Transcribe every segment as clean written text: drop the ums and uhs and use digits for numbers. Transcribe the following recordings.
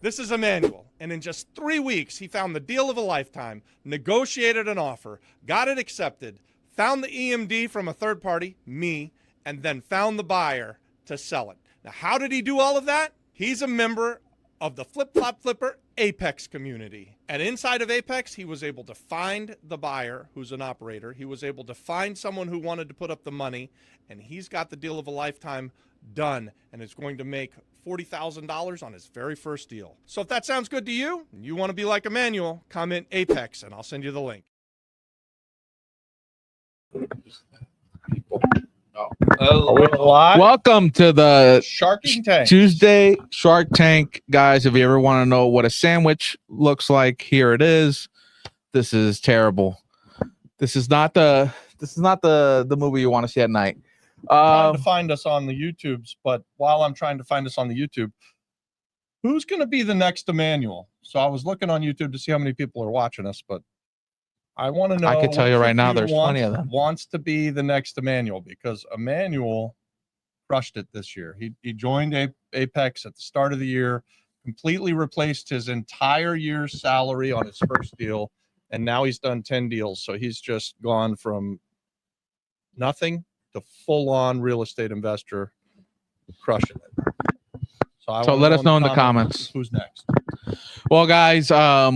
This is Emmanuel, and in just 3 weeks, he found the deal of a lifetime, negotiated an offer, got it accepted, found the EMD from a third party, me, and then found the buyer to sell it. Now, how did he do all of that? He's a member of the Flip Flop Flipper Apex community. And inside of Apex, he was able to find the buyer who's an operator. He was able to find someone who wanted to put up the money, and he's got the deal of a lifetime done, and is going to make $40,000 on his very first deal. So if that sounds good to you, and you want to be like Emmanuel, comment Apex, and I'll send you the link. Welcome to the Sharking Tank. Tuesday Shark Tank, guys. If you ever want to know what a sandwich looks like, here it is. This is terrible. This is not the movie you want to see at night. Trying to find us on the YouTubes, but while I'm trying to find us on the YouTube, who's going to be the next Emmanuel? So I was looking on YouTube to see how many people are watching us, but I want to know. I can tell you right now, there's plenty of them. Wants to be the next Emmanuel, because Emmanuel crushed it this year. He joined Apex at the start of the year, completely replaced his entire year's salary on his first deal, and now he's done 10 deals. So he's just gone from nothing to full-on real estate investor, crushing it. So let us know in the comments who's next. Well, guys,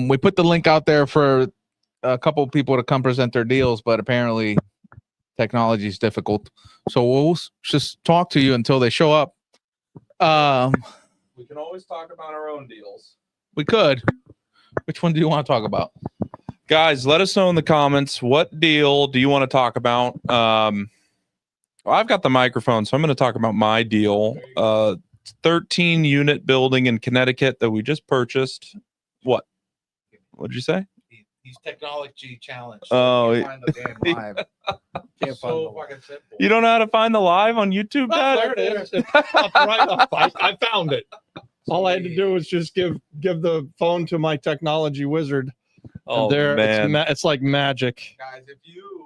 we put the link out there for a couple of people to come present their deals, but apparently technology is difficult. So we'll just talk to you until they show up. We can always talk about our own deals. We could. Which one do you want to talk about? Guys, let us know in the comments, what deal do you want to talk about? Well, I've got the microphone, so I'm going to talk about my deal. 13 unit building in Connecticut that we just purchased. What did you say? He's technology challenged. Oh, can't find the damn live. Can't So find fucking simple. you don't know how to find the live on YouTube, Oh, Dad? there it is. It popped right up. I found it. All I had to do was just give the phone to my technology wizard. Oh, And there, man. it's like magic. Guys, if you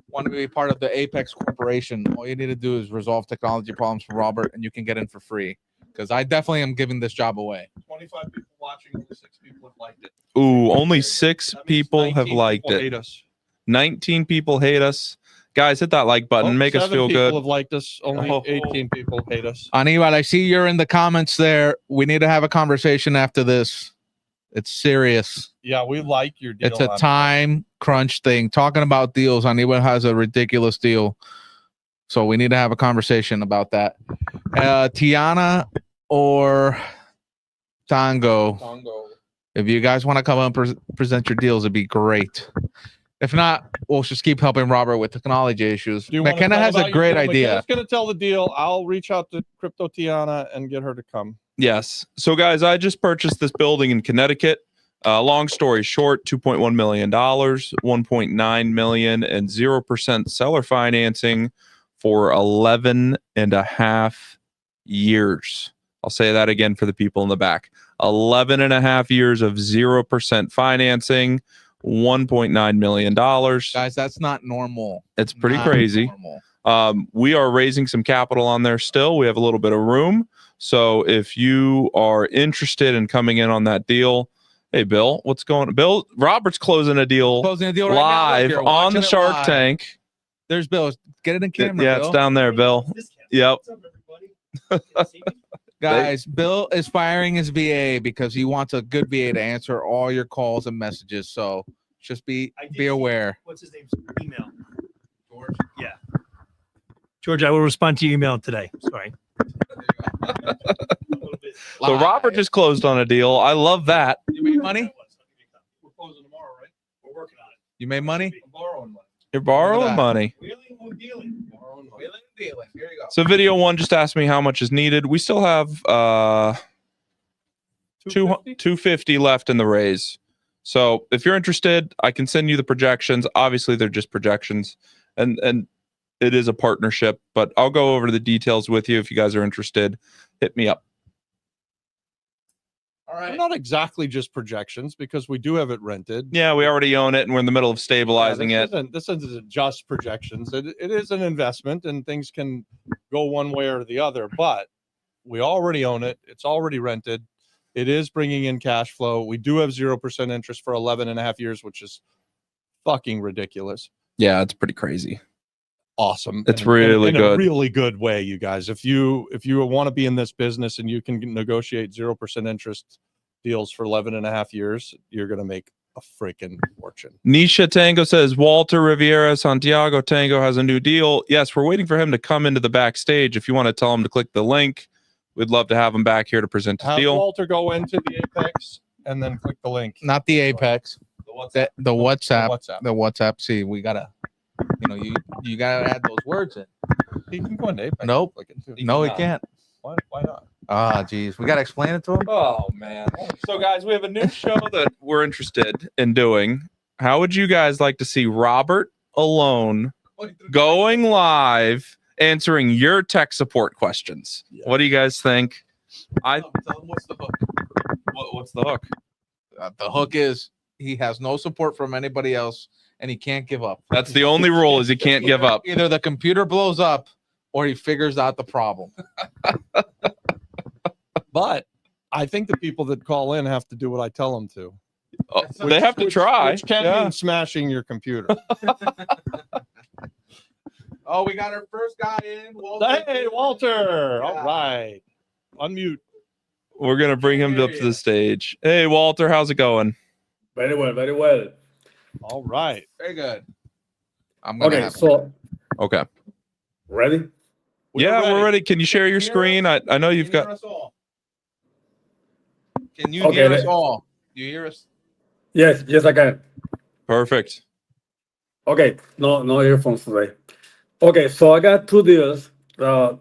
want to be part of the Apex Corporation, all you need to do is resolve technology problems for Robert, and you can get in for free. Because I definitely am giving this job away. 25 people watching, only 6 people have liked it. Ooh, only 6 people have 19 liked people it. hate us. 19 people hate us. Guys, hit that like button. Make us 7 feel people good. have liked us. Only Oh. 18 people hate us. Anibal, I see you're in the comments there. We need to have a conversation after this. It's serious. Yeah, we like your deal. It's a time crunch thing. Talking about deals, Anibal has a ridiculous deal. So we need to have a conversation about that. Tiana or Tango, if you guys want to come up and present your deals, it'd be great. If not, we'll just keep helping Robert with technology issues. Do you wanna McKenna tell has about a your great deal? idea. McKenna's going to tell the deal. I'll reach out to Crypto Tiana and get her to come. Yes. So, guys, I just purchased this building in Connecticut. Long story short, $2.1 million, $1.9 million, and 0% seller financing for 11 and a half years. I'll say that again for the people in the back. 11 and a half years of 0% financing, $1.9 million. Guys, that's not normal. It's pretty Not crazy. normal. We are raising some capital on there still. We have a little bit of room. So if you are interested in coming in on that deal, hey, Bill, what's going on? Bill, Robert's closing a deal, Closing a deal right now. live Look, you're on watching the it Shark live. Tank. There's Bill. Get it in camera, Yeah, Bill. it's down there, Bill. Yep. Guys, Bill is firing his VA because he wants a good VA to answer all your calls and messages. So just be aware. What's his name? Email. George? Yeah. George, I will respond to your email today. Sorry. So Robert just closed on a deal. I love that. You made money? We're closing tomorrow, right? We're working on it. You made money? I'm borrowing money. You're borrowing that. money. Wheeling or dealing? Borrowing money. Wheeling and dealing. Here you go. So video 1 just asked me how much is needed. We still have 250 left in the raise. So if you're interested, I can send you the projections. Obviously, they're just projections, and it is a partnership, but I'll go over the details with you if you guys are interested. Hit me up. All They're right. not exactly just projections, because we do have it rented. Yeah, we already own it, and we're in the middle of stabilizing Yeah, it. This isn't just projections. It is an investment, and things can go one way or the other, but we already own it. It's already rented. It is bringing in cash flow. We do have 0% interest for 11 and a half years, which is fucking ridiculous. Yeah, it's pretty crazy. Awesome. It's really in good. a really good way, you guys. If you want to be in this business and you can negotiate 0% interest deals for 11 and a half years, you're going to make a freaking fortune. Nisha Tango says Walter Riviera Santiago Tango has a new deal. Yes, we're waiting for him to come into the backstage. If you want to tell him to click the link, we'd love to have him back here to present his Have deal. Walter go into the Apex and then click the link. Not the Apex. The WhatsApp. WhatsApp. The WhatsApp. See, we gotta, you gotta add those words in. He can go into Apex. Nope. Click it too. No, he can't. Why not? Ah, geez, we gotta explain it to him. Oh man. So guys, we have a new show that we're interested in doing. How would you guys like to see Robert alone going live answering your tech support questions? Yeah. What do you guys think? Tell him what's the hook. What's the hook? The hook is he has no support from anybody else, and he can't give up. That's the only rule is he can't give up. Either the computer blows up, or he figures out the problem. But I think the people that call in have to do what I tell them to. Oh, they have to try. Which can Yeah. mean smashing your computer. Oh, we got our first guy in. Hey, Walter. Yeah. All right. Unmute. We're gonna bring him up to the stage. Hey, Walter, how's it going? Very well, very well. All right. Very good. I'm gonna Okay, have so Okay. ready? We're ready. Can you share your screen? I know you've Can you got. hear us all? Can you Okay, hear us let- all? You hear us? Yes, yes, I can. Perfect. Okay, no earphones today. Okay, so I got two deals. The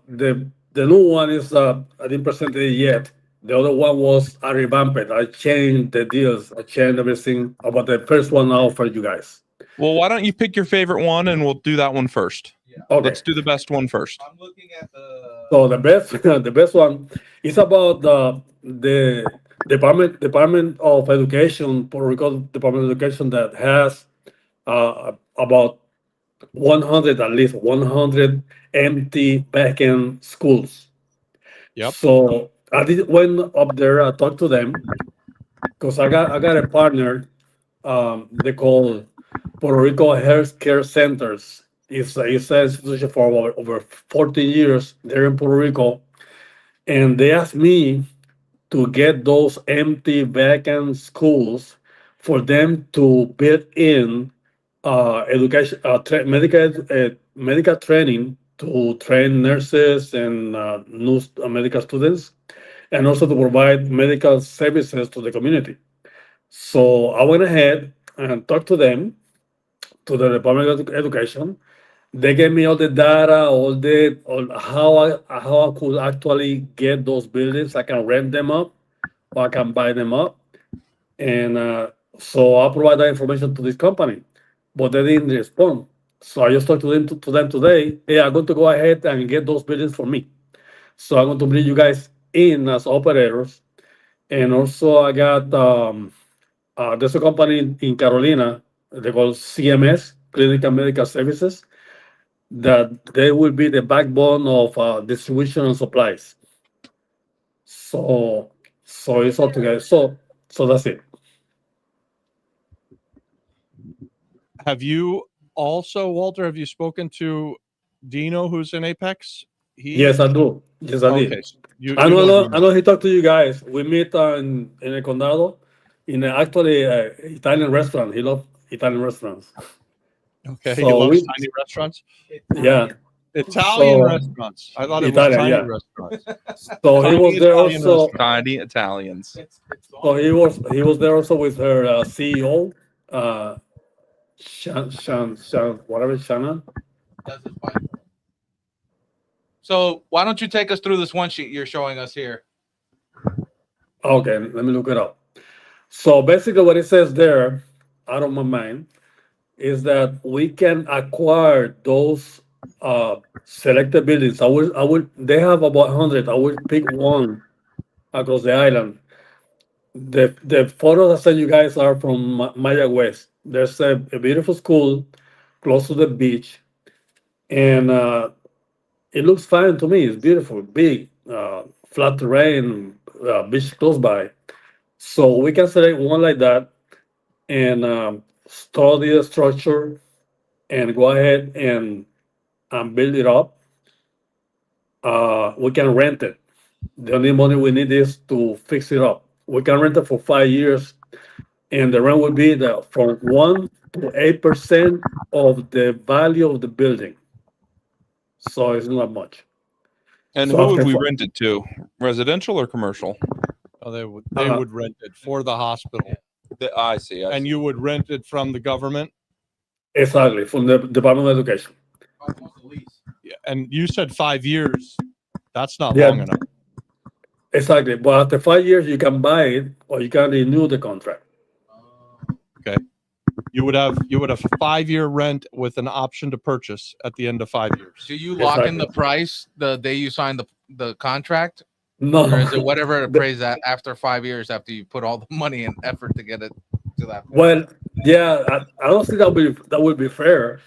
new one is I didn't present it yet. The other one was I revamped it. I changed the deals. I changed everything about the first one I offered you guys. Well, why don't you pick your favorite one and we'll do that one first. Okay. Let's do the best one first. I'm looking at the. So the best the best one is about the Department of Education, Puerto Rico Department of Education, that has about 100, at least 100 empty backend schools. Yep. So went up there, I talked to them because I got a partner. They call Puerto Rico Healthcare Centers. It's an institution for over 40 years there in Puerto Rico, and they asked me to get those empty vacant schools for them to build in education, medical training to train nurses and new medical students, and also to provide medical services to the community. So I went ahead and talked to them, to the Department of Education. They gave me all the data, all how I could actually get those buildings. I can rent them up, or I can buy them up, and so I provide that information to this company, but they didn't respond. So I just talked to them today. Hey, I'm going to go ahead and get those buildings for me. So I'm going to bring you guys in as operators, and also I got there's a company in Carolina they call CMS, Clinical Medical Services, that they will be the backbone of distribution and supplies. So it's all together. So that's it. Have you also, Walter, have you spoken to Dino, who's in Apex? Yes, I do. Yes, I did. Okay. So you I know know he talked to you guys. We meet in El Condado in actually Italian restaurant. He loves Italian restaurants. Okay. He So loves tiny restaurants. Yeah. Italian So- restaurants. I thought it Italian, was tiny yeah. restaurants. So he Tiny was there Italian also. Tiny Italians. So he was there also with her CEO, whatever, Shannon. So why don't you take us through this one sheet you're showing us here? Okay, let me look it up. So basically, what it says there, out of my mind, is that we can acquire those selected buildings. I will. They have about 100. I will pick one across the island. The photos I sent you guys are from Maya West. There's a beautiful school close to the beach, and it looks fine to me. It's beautiful, big, flat terrain, beach close by. So we can select one like that and study the structure and go ahead and build it up. We can rent it. The only money we need is to fix it up. We can rent it for 5 years, and the rent will be from 1 to 8% of the value of the building. So it's not much. And So who would after we fi- rent it to? Residential or commercial? Oh, they would Uh, rent it for the hospital, I see. and you would rent it from the government. exactly, from the Department of Education. Yeah, and you said 5 years. That's not Yeah. long enough. Exactly. But after 5 years, you can buy it or you can renew the contract. You would have a 5-year rent with an option to purchase at the end of 5 years. Do you lock in the Exactly. price the day you sign the contract, No, or is it whatever it The- appraised at after 5 years after you put all the money and effort to get it to that point? well, yeah, I don't think that would be fair.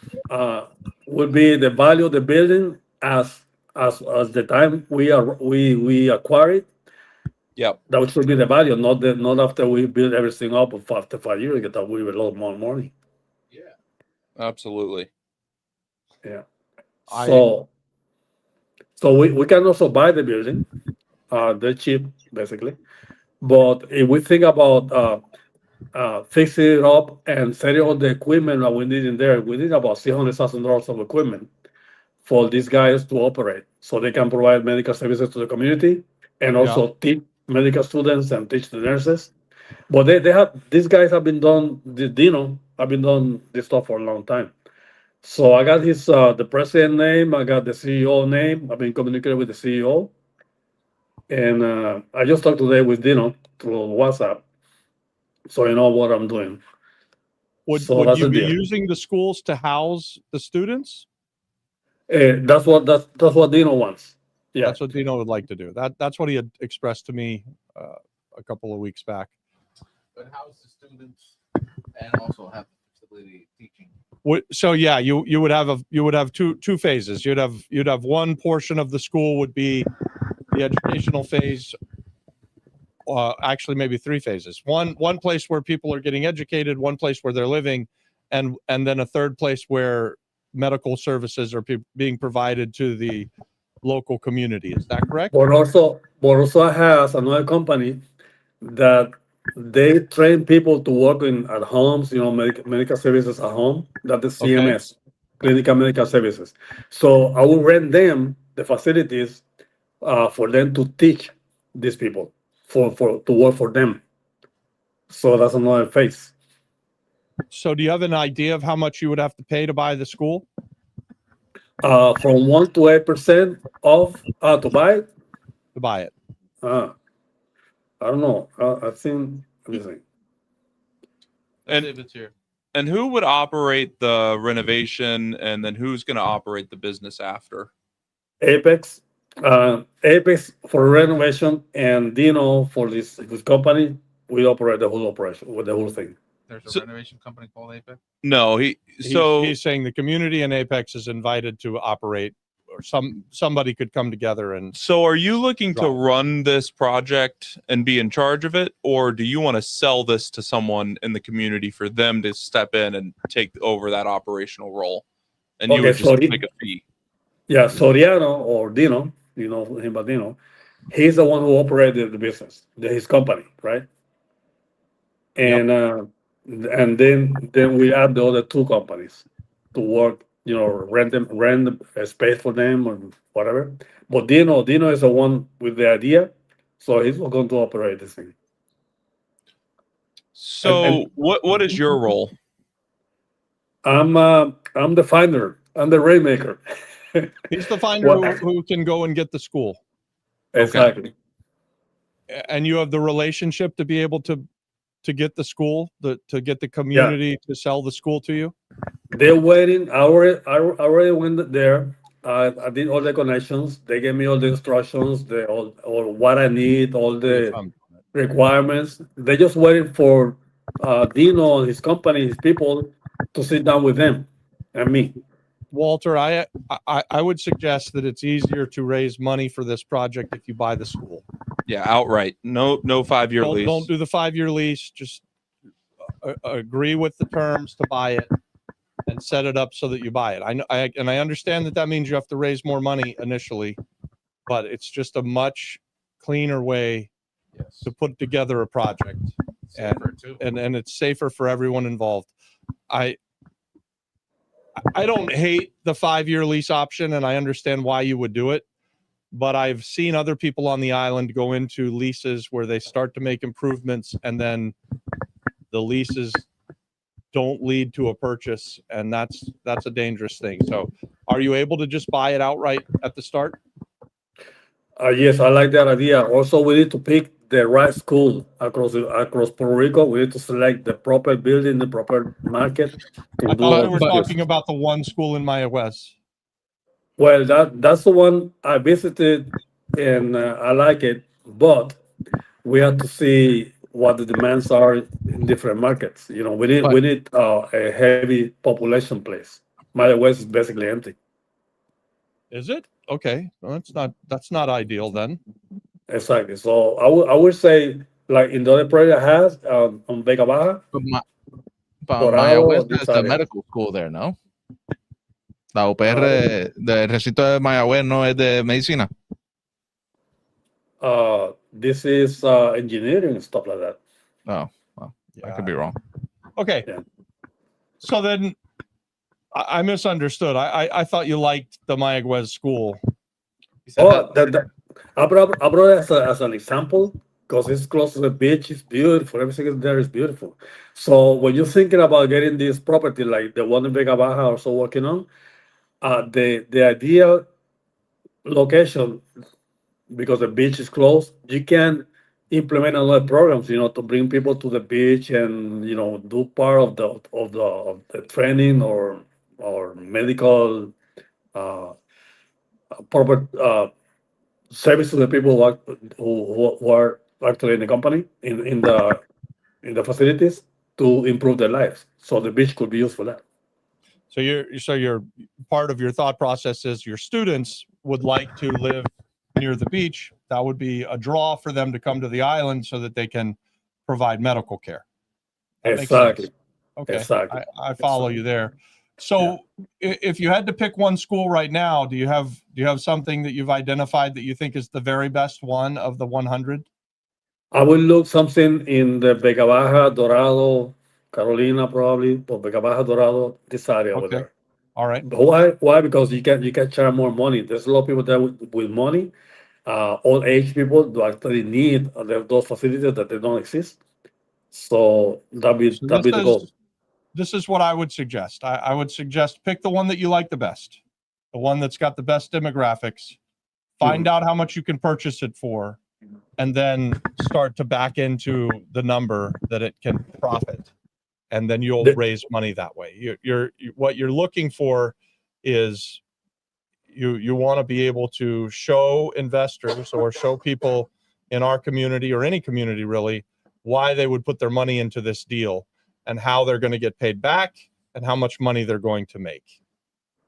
Would be the value of the building as the time we acquire it. Yep. That should be the value, not after we build everything up after 5 years. That will be a lot more money. Absolutely. Yeah. I- So we can also buy the building. They're cheap, basically. But if we think about fixing it up and setting all the equipment that we need in there, we need about $600,000 of equipment for these guys to operate, so they can provide medical services to the community and also teach medical students and teach the nurses. But these guys have been done. Dino have been done this stuff for a long time. So I got the president name. I got the CEO name. I've been communicating with the CEO, and I just talked today with Dino through WhatsApp, so you know what I'm doing. So Would that's you the be deal. using the schools to house the students? That's what Dino wants. Yeah. That's what Dino would like to do. That's what he had expressed to me a couple of weeks back. But house the students and also have the facility teaching. So yeah, you would have two phases. You'd have one portion of the school would be the educational phase. Actually, maybe 3 phases. One place where people are getting educated, one place where they're living, and then a third place where medical services are being provided to the local community. Is that correct? But also has another company that they train people to work at homes, medical services at home. That the CMS, clinical medical services. So I will rent them the facilities for them to teach these people for to work for them. So that's another phase. So do you have an idea of how much you would have to pay to buy the school? From 1 to 8% off to buy it. To buy it. I don't know. I think. Let me see. And If it's here. and who would operate the renovation, and then who's going to operate the business after? Apex, Apex for renovation, and Dino for this company. We operate the whole operation with the whole thing. There's a So- renovation company called Apex. No, He's saying the community and Apex is invited to operate, or somebody could come together and. So are you looking to Right. run this project and be in charge of it, or do you want to sell this to someone in the community for them to step in and take over that operational role, and you Okay, would so just he- make a fee? Yeah, Soriano or Dino, you know him by Dino. He's the one who operated the business, his company, right? And then we add the other 2 companies to work, rent a space for them or whatever. But Dino is the one with the idea, so he's going to operate this thing. So and- what is your role? I'm the finder. I'm the rainmaker. He's the finder Well- who can go and get the school, Exactly. and you have the relationship to be able to get the school, to get the community to sell the school to you. They're waiting. I already went there. I did all the connections. They gave me all the instructions, or what I need, all the requirements. They're just waiting for Dino and his company, his people, to sit down with them and me. Walter, I would suggest that it's easier to raise money for this project if you buy the school. Yeah, outright. No 5-year lease. Don't do the 5-year lease. Just agree with the terms to buy it and set it up so that you buy it. I understand that means you have to raise more money initially, but it's just a much cleaner way Yes. to put together a project, Safer too. and it's safer for everyone involved. I don't hate the 5-year lease option, and I understand why you would do it, but I've seen other people on the island go into leases where they start to make improvements and then the leases don't lead to a purchase, and that's a dangerous thing. So are you able to just buy it outright at the start? Yes, I like that idea. Also, we need to pick the right school across Puerto Rico. We need to select the proper building, the proper market to I do thought all we were these talking things. about the one school in Maya West. Well, that's the one I visited, and I like it. But we have to see what the demands are in different markets. You know, But we need a heavy population place. Maya West is basically empty. Is it? Okay. Well, that's not ideal then. Exactly. So I would say like in the other project I has on Vega Baja, Maya Dorado, West this has the area. medical school there, ¿no? La UPR Uh, del recinto de Mayagüez no es de medicina. this is engineering and stuff like that. Oh, well, I could be wrong. Okay. Yeah. So then I misunderstood. I thought you liked the Mayagüez school. Oh, I brought it as an example because it's close to the beach. It's beautiful. Everything is there is beautiful. So when you're thinking about getting this property, like the one in Vega Baja, also working on, the ideal location because the beach is closed, you can implement other programs, to bring people to the beach and do part of the training or medical uh, proper service to the people who are actually in the company in the facilities to improve their lives. So the beach could be used for that. So your part of your thought process is your students would like to live near the beach. That would be a draw for them to come to the island so that they can provide medical care. That makes Exactly. sense. Okay. Exactly. I follow you there. So if you had to pick one school right now, do you have something that you've identified that you think is the very best one of the 100? I will look something in the Vega Baja, Dorado, Carolina, probably, but Vega Baja, Dorado, this area over Okay. there. All right. But why? Why? Because you can charge more money. There's a lot of people there with money. Old age people do actually need those facilities that they don't exist. So So that be the goal. this is what I would suggest. I would suggest pick the one that you like the best, the one that's got the best demographics. Find out how much you can purchase it for, and then start to back into the number that it can profit, and then you'll The- raise money that way. What you're looking for is you want to be able to show investors or show people in our community or any community really why they would put their money into this deal and how they're going to get paid back and how much money they're going to make.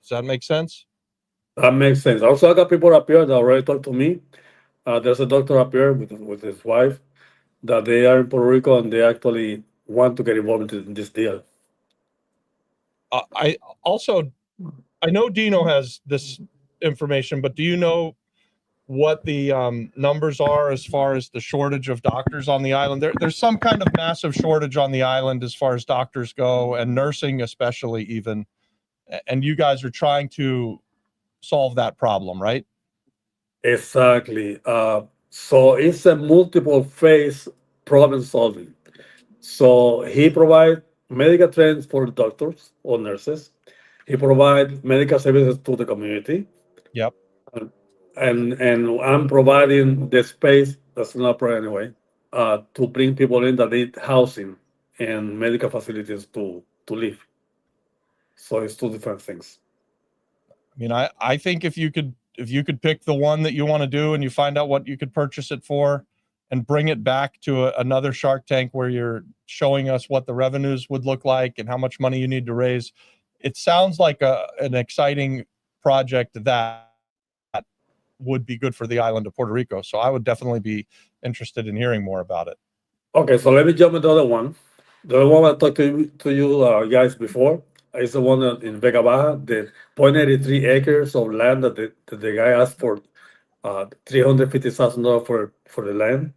Does that make sense? That makes sense. Also, I got people up here that already talked to me. There's a doctor up here with his wife that they are in Puerto Rico and they actually want to get involved in this deal. I also, I know Dino has this information, but do you know what the numbers are as far as the shortage of doctors on the island? There's some kind of massive shortage on the island as far as doctors go, and nursing especially even. And you guys are trying to solve that problem, right? Exactly. So it's a multiple phase problem solving. So he provides medical training for doctors or nurses. He provides medical services to the community. Yep. And I'm providing the space, that's not a problem anyway, to bring people in that need housing and medical facilities to live. So it's two different things. I mean, I think if you could pick the one that you want to do and you find out what you could purchase it for and bring it back to another Shark Tank where you're showing us what the revenues would look like and how much money you need to raise, it sounds like an exciting project that would be good for the island of Puerto Rico. So I would definitely be interested in hearing more about it. Okay, so let me jump into the other one. The other one I talked to you guys before is the one in Vega Baja, the 0.83 acres of land that the guy asked for $350,000 for the land.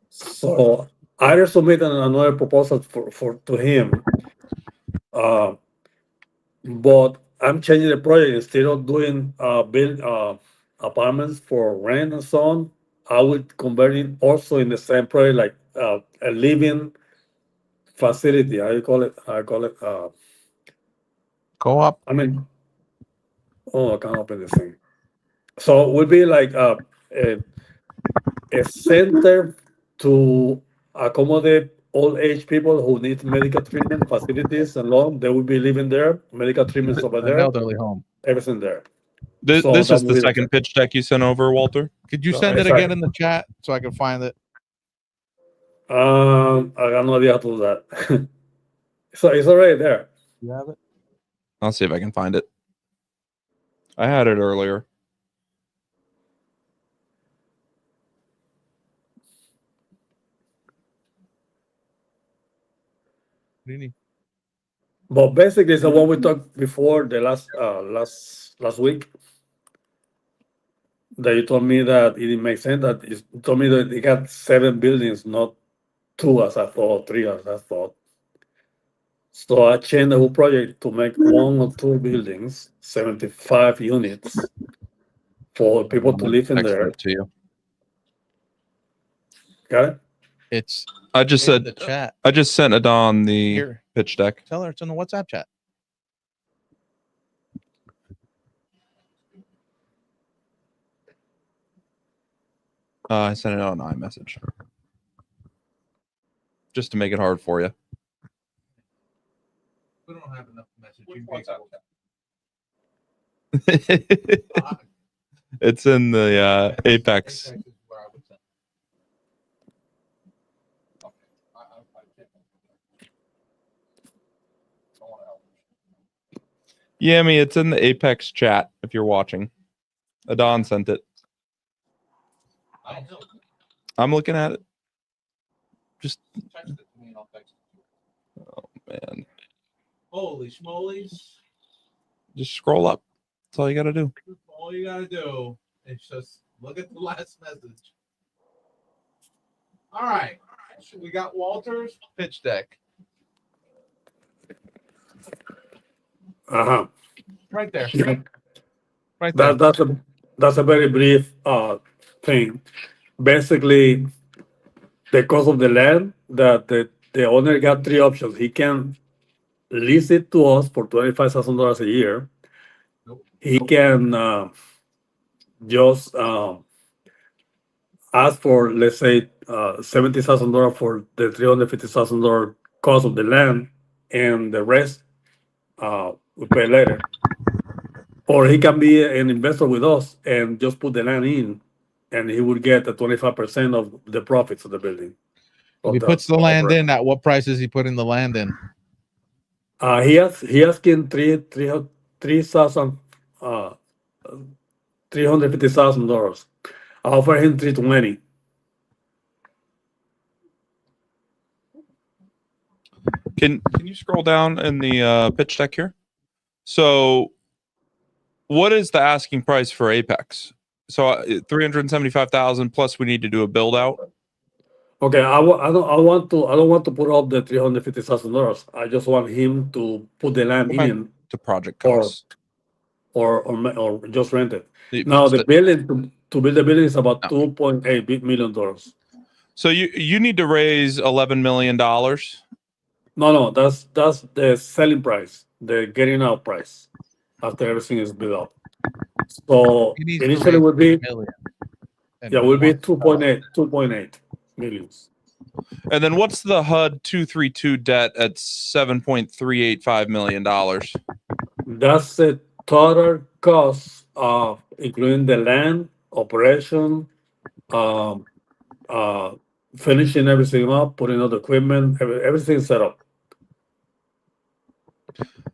So I submitted another proposal to him, but I'm changing the project. Instead of doing build apartments for rent and so on, I would convert it also in the same project, like a living facility. I call it. Co-op. I mean, oh, I can't open this thing. So it would be like a center to accommodate old age people who need medical treatment facilities and all. They will be living there. Medical treatments over An there. elderly home. Everything there. This, So this that is would the be second pitch deck you sent over, Walter. Could you No, send it exactly. again in the chat so I can find it? I got no idea how to do that. So it's already there. You have it? I'll see if I can find it. I had it earlier. What do you need? But basically, it's the one we talked before the last week. That you told me that it didn't make sense. That you told me that it got 7 buildings, not 2 as I thought, 3 as I thought. So I changed the whole project to make 1 or 2 buildings, 75 units for people to live in Text there. it to you. Got it? It's I just in the said chat. I just sent Adon the Here. pitch deck. Tell her it's in the WhatsApp chat. I sent it on iMessage just to make it hard for you. We don't have enough message. It's in the Apex. Yami, it's in the Apex chat if you're watching. Adon sent it. I'm looking at it. Just oh man. Holy schmolies. Just scroll up. That's all you gotta do. All you gotta do is just look at the last message. All right. So we got Walter's pitch deck Uh-huh. right there. Yeah. Right there. That's a very brief thing. Basically, the cost of the land that the owner got 3 options. He can lease it to us for $25,000 a year. Nope. He can just ask for, let's say, $70,000 for the $350,000 cost of the land, and the rest we pay later. Or he can be an investor with us and just put the land in, and he would get the 25% of the profits of the building. If he puts the land in, at what price is he putting the land in? He asking $350,000. I offer him 320. Can you scroll down in the pitch deck here? So, what is the asking price for Apex? So 375,000 plus we need to do a build out. Okay, I don't want to put up the $350,000. I just want him to put the land in To project or costs. or just rent it. The- Now the the- building to build the building is about No. $2.8 million. So you need to raise $11 million. No, that's the selling price, the getting out price after everything is built up. So He needs to initially raise would be 3 million. And yeah, he will be wants to sell it. 2.8 millions. And then what's the HUD 232 debt at $7.385 million? That's the total cost of including the land, operation, um, finishing everything up, putting all the equipment, everything set up.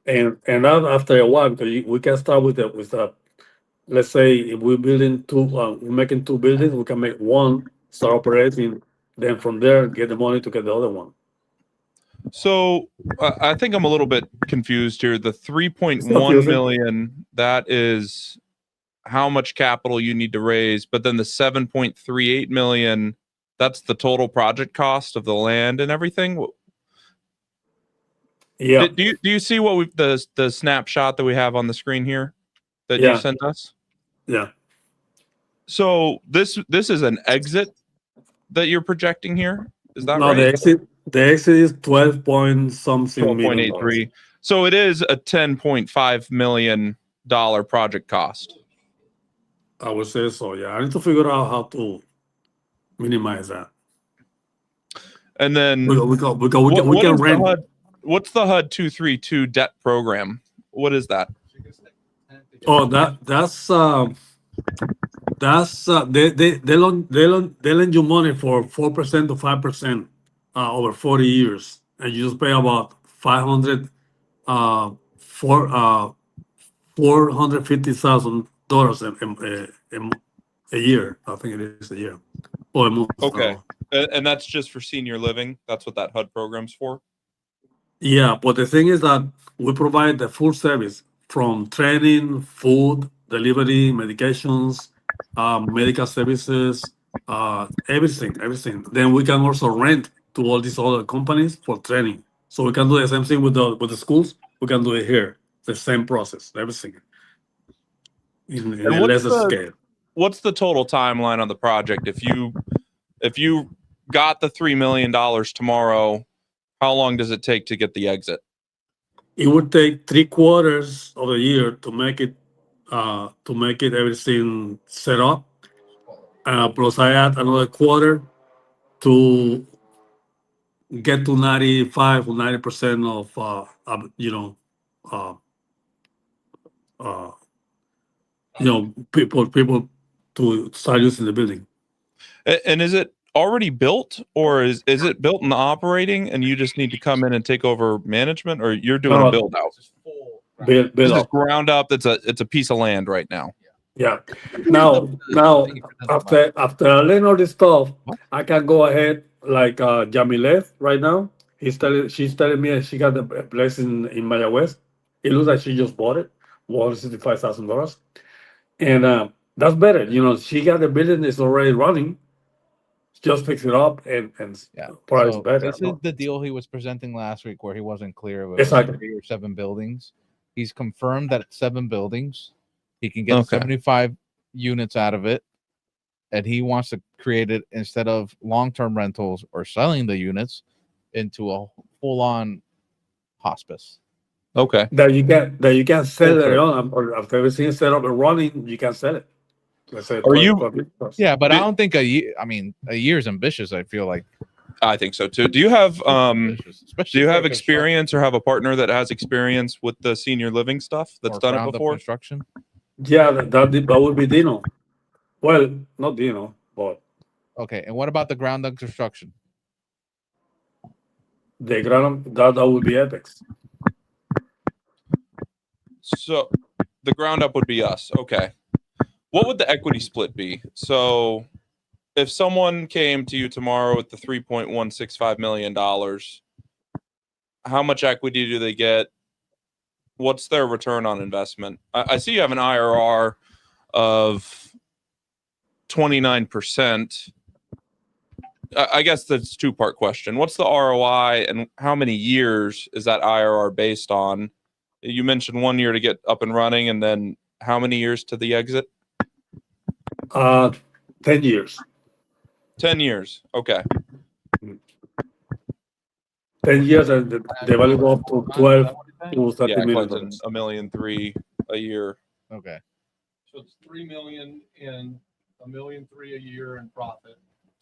And that after a while, because we can start with the let's say if we're building we're making two buildings, we can make one, start operating, then from there get the money to get the other one. So I think I'm a little bit confused here. The 3.1 confusing. million, that is how much capital you need to raise, but then the 7.38 million, that's the total project cost of the land and everything. Yeah, Do you see what we've the snapshot that we have on the screen here that you Yeah. sent us? yeah. So this is an exit that you're projecting here. Is that No, right? the exit is 12 point something million dollars. 12.83. So it is a $10.5 million project cost. I would say so. Yeah, I need to figure out how to minimize that. And then We what can is the rent. HUD? What's the HUD 232 debt program? What is that? Oh, they lend you money for 4% to 5% over 40 years, and you just pay about 500 for $450,000 a year. I think it is a year or a month. Okay. And that's just for senior living. That's what that HUD program's for. Yeah, but the thing is that we provide the full service from training, food, delivery, medications, medical services, everything. Then we can also rent to all these other companies for training. So we can do the same thing with the schools. We can do it here. The same process, everything in And a lesser scale. what's the total timeline on the project? If you got the $3 million tomorrow, how long does it take to get the exit? It would take 3/4 of the year to make it everything set up. Plus I add another quarter to get to 95 or 90% of uh, uh, people to start using the building. And is it already built, or is it built and operating and you just need to come in and take over management, or you're doing a build out? Build This is up. ground up. It's a piece of land right now. Yeah. Now after I learn all this stuff, I can go ahead like Jamilet right now. She's telling me she got a place in Mayagüez. It looks like she just bought it, $165,000, and that's better. She got the building is already running. Just fix it up and Yeah. price So better. this is the deal he was presenting last week where he wasn't clear of Exactly. 3 or 7 buildings. He's confirmed that it's 7 buildings. He can get Okay. 75 units out of it. And he wants to create it instead of long-term rentals or selling the units into a full-on hospice. Okay. That you can sell Okay. it on or after everything is set up and running, you can sell it. Let's say Are you- 12. Yeah, but I Did- don't think a year. I mean, a year's ambitious. I feel like. I think so too. Do you have Ambitious, do especially you for have construction experience or have a partner that has experience with the senior living stuff that's or done it ground-up before? Construction. Yeah, that would be Dino. Well, not Dino, but Okay, and what about the ground-up construction? the ground that would be Apex. So the ground up would be us. Okay. What would the equity split be? So if someone came to you tomorrow with the $3.165 million, how much equity do they get? What's their return on investment? I see you have an IRR of 29%. I guess that's a 2-part question. What's the ROI and how many years is that IRR based on? You mentioned 1 year to get up and running, and then how many years to the exit? 10 years. 10 years. Okay. 10 years and the value go up to 12 to 30 Yeah, million Clinton, dollars. $1.3 million a year. Okay, So it's $3 million and $1.3 million a year in profit,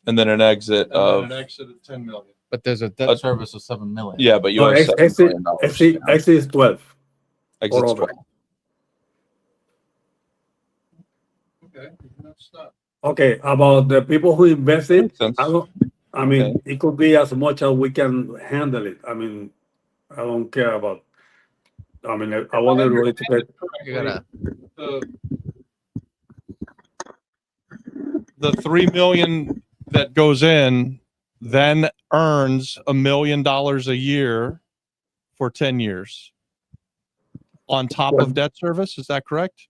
And then an exit and of then an exit of $10 million. but there's a debt service of $7 million. yeah, but you No, have $7 million. exit is 12. Exit's or over. 12. Okay, that's not. Okay, about the people who invested, Makes sense. I mean, it could be as much as we can handle it. I mean, I don't care about. I mean, I want everybody to get. You gotta- the 3 million that goes in then earns $1 million a year for 10 years on top Well, of debt service. Is that correct?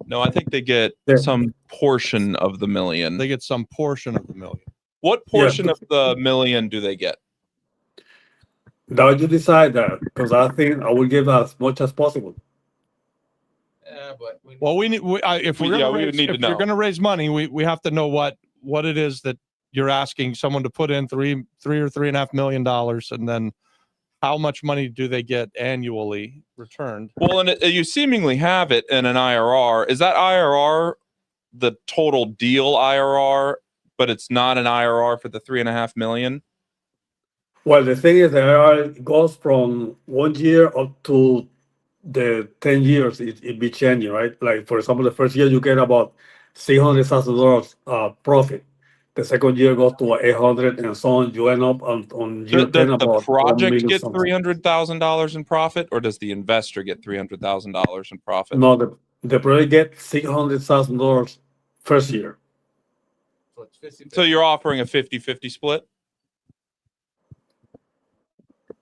No, I think they get Yeah. some portion of the million. They get some portion of the million. What portion of the million do they get? now you decide that, because I think I will give as much as possible. Yeah, but Well, we need, if we're Yeah, gonna we raise, would need to if you're know. going to raise money, we have to know what it is that you're asking someone to put in three or $3.5 million, and then how much money do they get annually returned? Well, and you seemingly have it in an IRR. Is that IRR the total deal IRR, but it's not an IRR for the 3.5 million? Well, the thing is that it goes from 1 year up to the 10 years. It be changing, right? Like, for example, the first year you get about $600,000 profit. The second year goes to 800, and so on. You end up on year 10 Does the about 1 project million get something. $300,000 in profit, or does the investor get $300,000 in profit? No, the project get $600,000 first year. So you're offering a 50-50 split?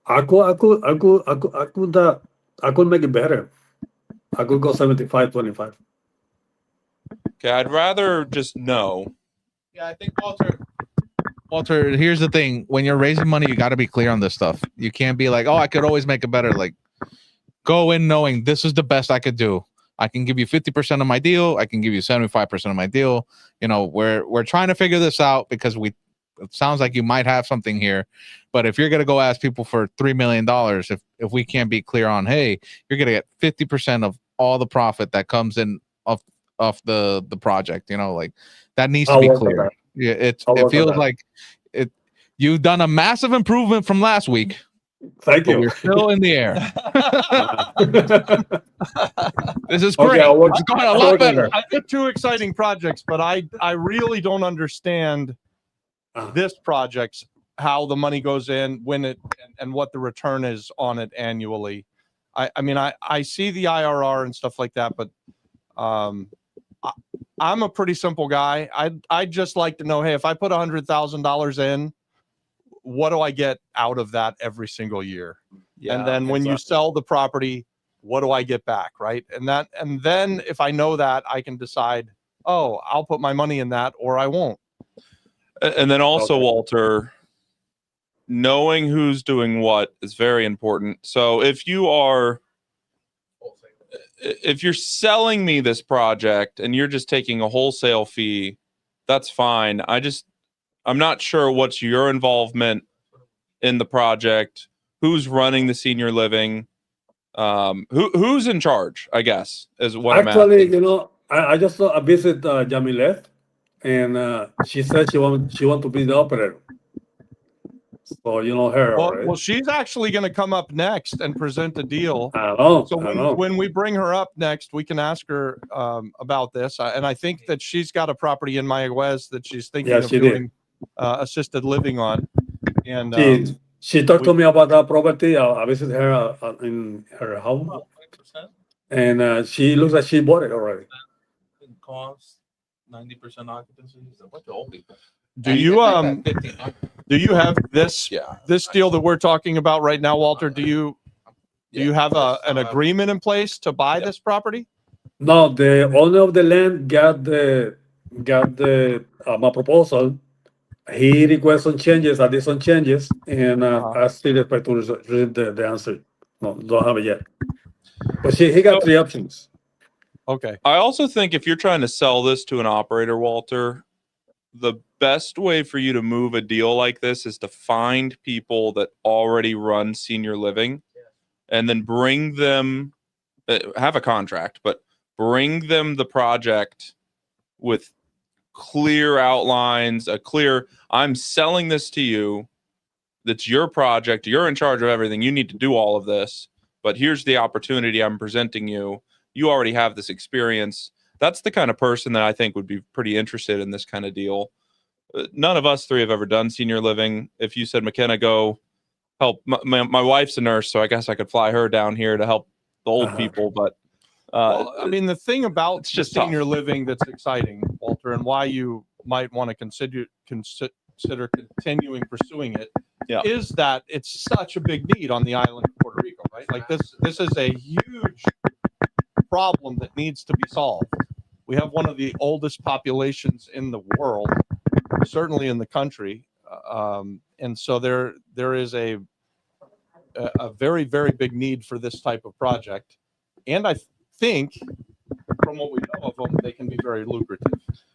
I could make it better. I could go 75-25. Okay, I'd rather just know. yeah, I think Walter, here's the thing. When you're raising money, you got to be clear on this stuff. You can't be like, oh, I could always make it better. Like, go in knowing this is the best I could do. I can give you 50% of my deal. I can give you 75% of my deal. You know, we're trying to figure this out because it sounds like you might have something here. But if you're going to go ask people for $3 million, if we can't be clear on, hey, you're going to get 50% of all the profit that comes in off the project, you know, like that needs to I'll be work on clear. that. Yeah, it I'll work on feels that. like you've done a massive improvement from last week, Thank but you. we're still in the air. This is Okay, great. I'll work- It's going a I'll lot work on better. that. I get two exciting projects, but I really don't understand this project, how the money goes in, when it, and what the return is on it annually. I mean, I see the IRR and stuff like that, but I'm a pretty simple guy. I'd just like to know, hey, if I put $100,000 in, what do I get out of that every single year? And then when you sell the property, what do I get back, right? And then if I know that, I can decide, oh, I'll put my money in that or I won't. And then also, Okay. Walter, knowing who's doing what is very important. So if you're selling me this project and you're just taking a wholesale fee, that's fine. I'm not sure what's your involvement in the project, who's running the senior living, who's in charge, I guess, is what I'm Actually, asking. you know, I just saw a visit Jamilet, and she said she want to be the operator. So you know her, Well, right? she's actually going to come up next and present the deal. I know. So I know. when we bring her up next, we can ask her about this. And I think that she's got a property in Mayagüez that she's thinking Yeah, of she did. doing assisted living on. And She talked to me about that property. I visited her in her home, and she looks like she bought it already. Cost 90% occupancy. It's a bunch of old people. do you have this Yeah. this deal that we're talking about right now, Walter? Do you have an agreement in place to buy this property? No, the owner of the land got the my proposal. He requests some changes. I did some changes, and I still expect to receive the answer. No, don't have it yet. But he got 3 options. Okay. I also think if you're trying to sell this to an operator, Walter, the best way for you to move a deal like this is to find people that already run senior living and then bring them, have a contract, but bring them the project with clear outlines, I'm selling this to you. That's your project. You're in charge of everything. You need to do all of this, but here's the opportunity I'm presenting you. You already have this experience. That's the kind of person that I think would be pretty interested in this kind of deal. None of us 3 have ever done senior living. If you said, McKenna, go help. My wife's a nurse, so I guess I could fly her down here to help the old people. But Well, I mean, the thing about it's just senior tough. living that's exciting, Walter, and why you might want to consider continuing pursuing it Yeah. is that it's such a big need on the island of Puerto Rico, right? Like this is a huge problem that needs to be solved. We have one of the oldest populations in the world, certainly in the country, and so there is a very, very big need for this type of project, and I think from what we know of them, they can be very lucrative.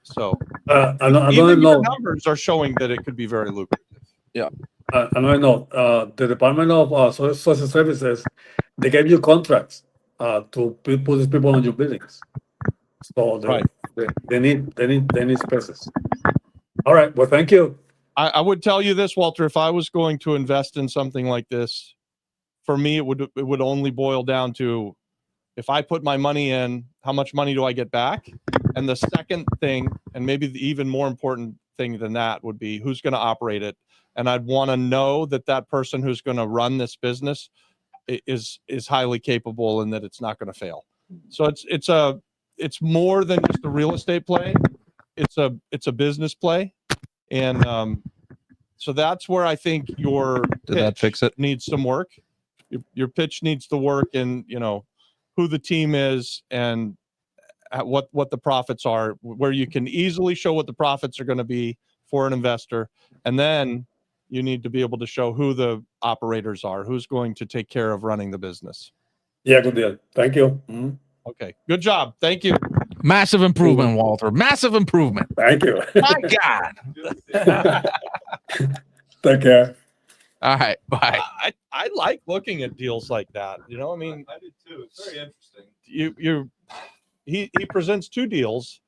So I even don't your know. numbers are showing that it could be very lucrative. I don't know. The Department of Social Services, they gave you contracts to put these people on your buildings. So Right. they need spaces. All right. Well, thank you. I would tell you this, Walter, if I was going to invest in something like this, for me, it would only boil down to, if I put my money in, how much money do I get back? And the second thing, and maybe the even more important thing than that, would be who's going to operate it. And I'd want to know that that person who's going to run this business is highly capable and that it's not going to fail. So it's more than just a real estate play. It's a business play. And so that's where I think your Did that fix it? needs some work. Your pitch needs to work, and who the team is and what the profits are, where you can easily show what the profits are going to be for an investor. And then you need to be able to show who the operators are, who's going to take care of running the business. Yeah, good deal. Thank you. Mhm. Okay, good job. Thank you. Massive improvement, Walter. Massive improvement. Thank you. My God. Take care. All right. Bye. I like looking at deals like that. I mean, I did too. It's very interesting. He presents two deals,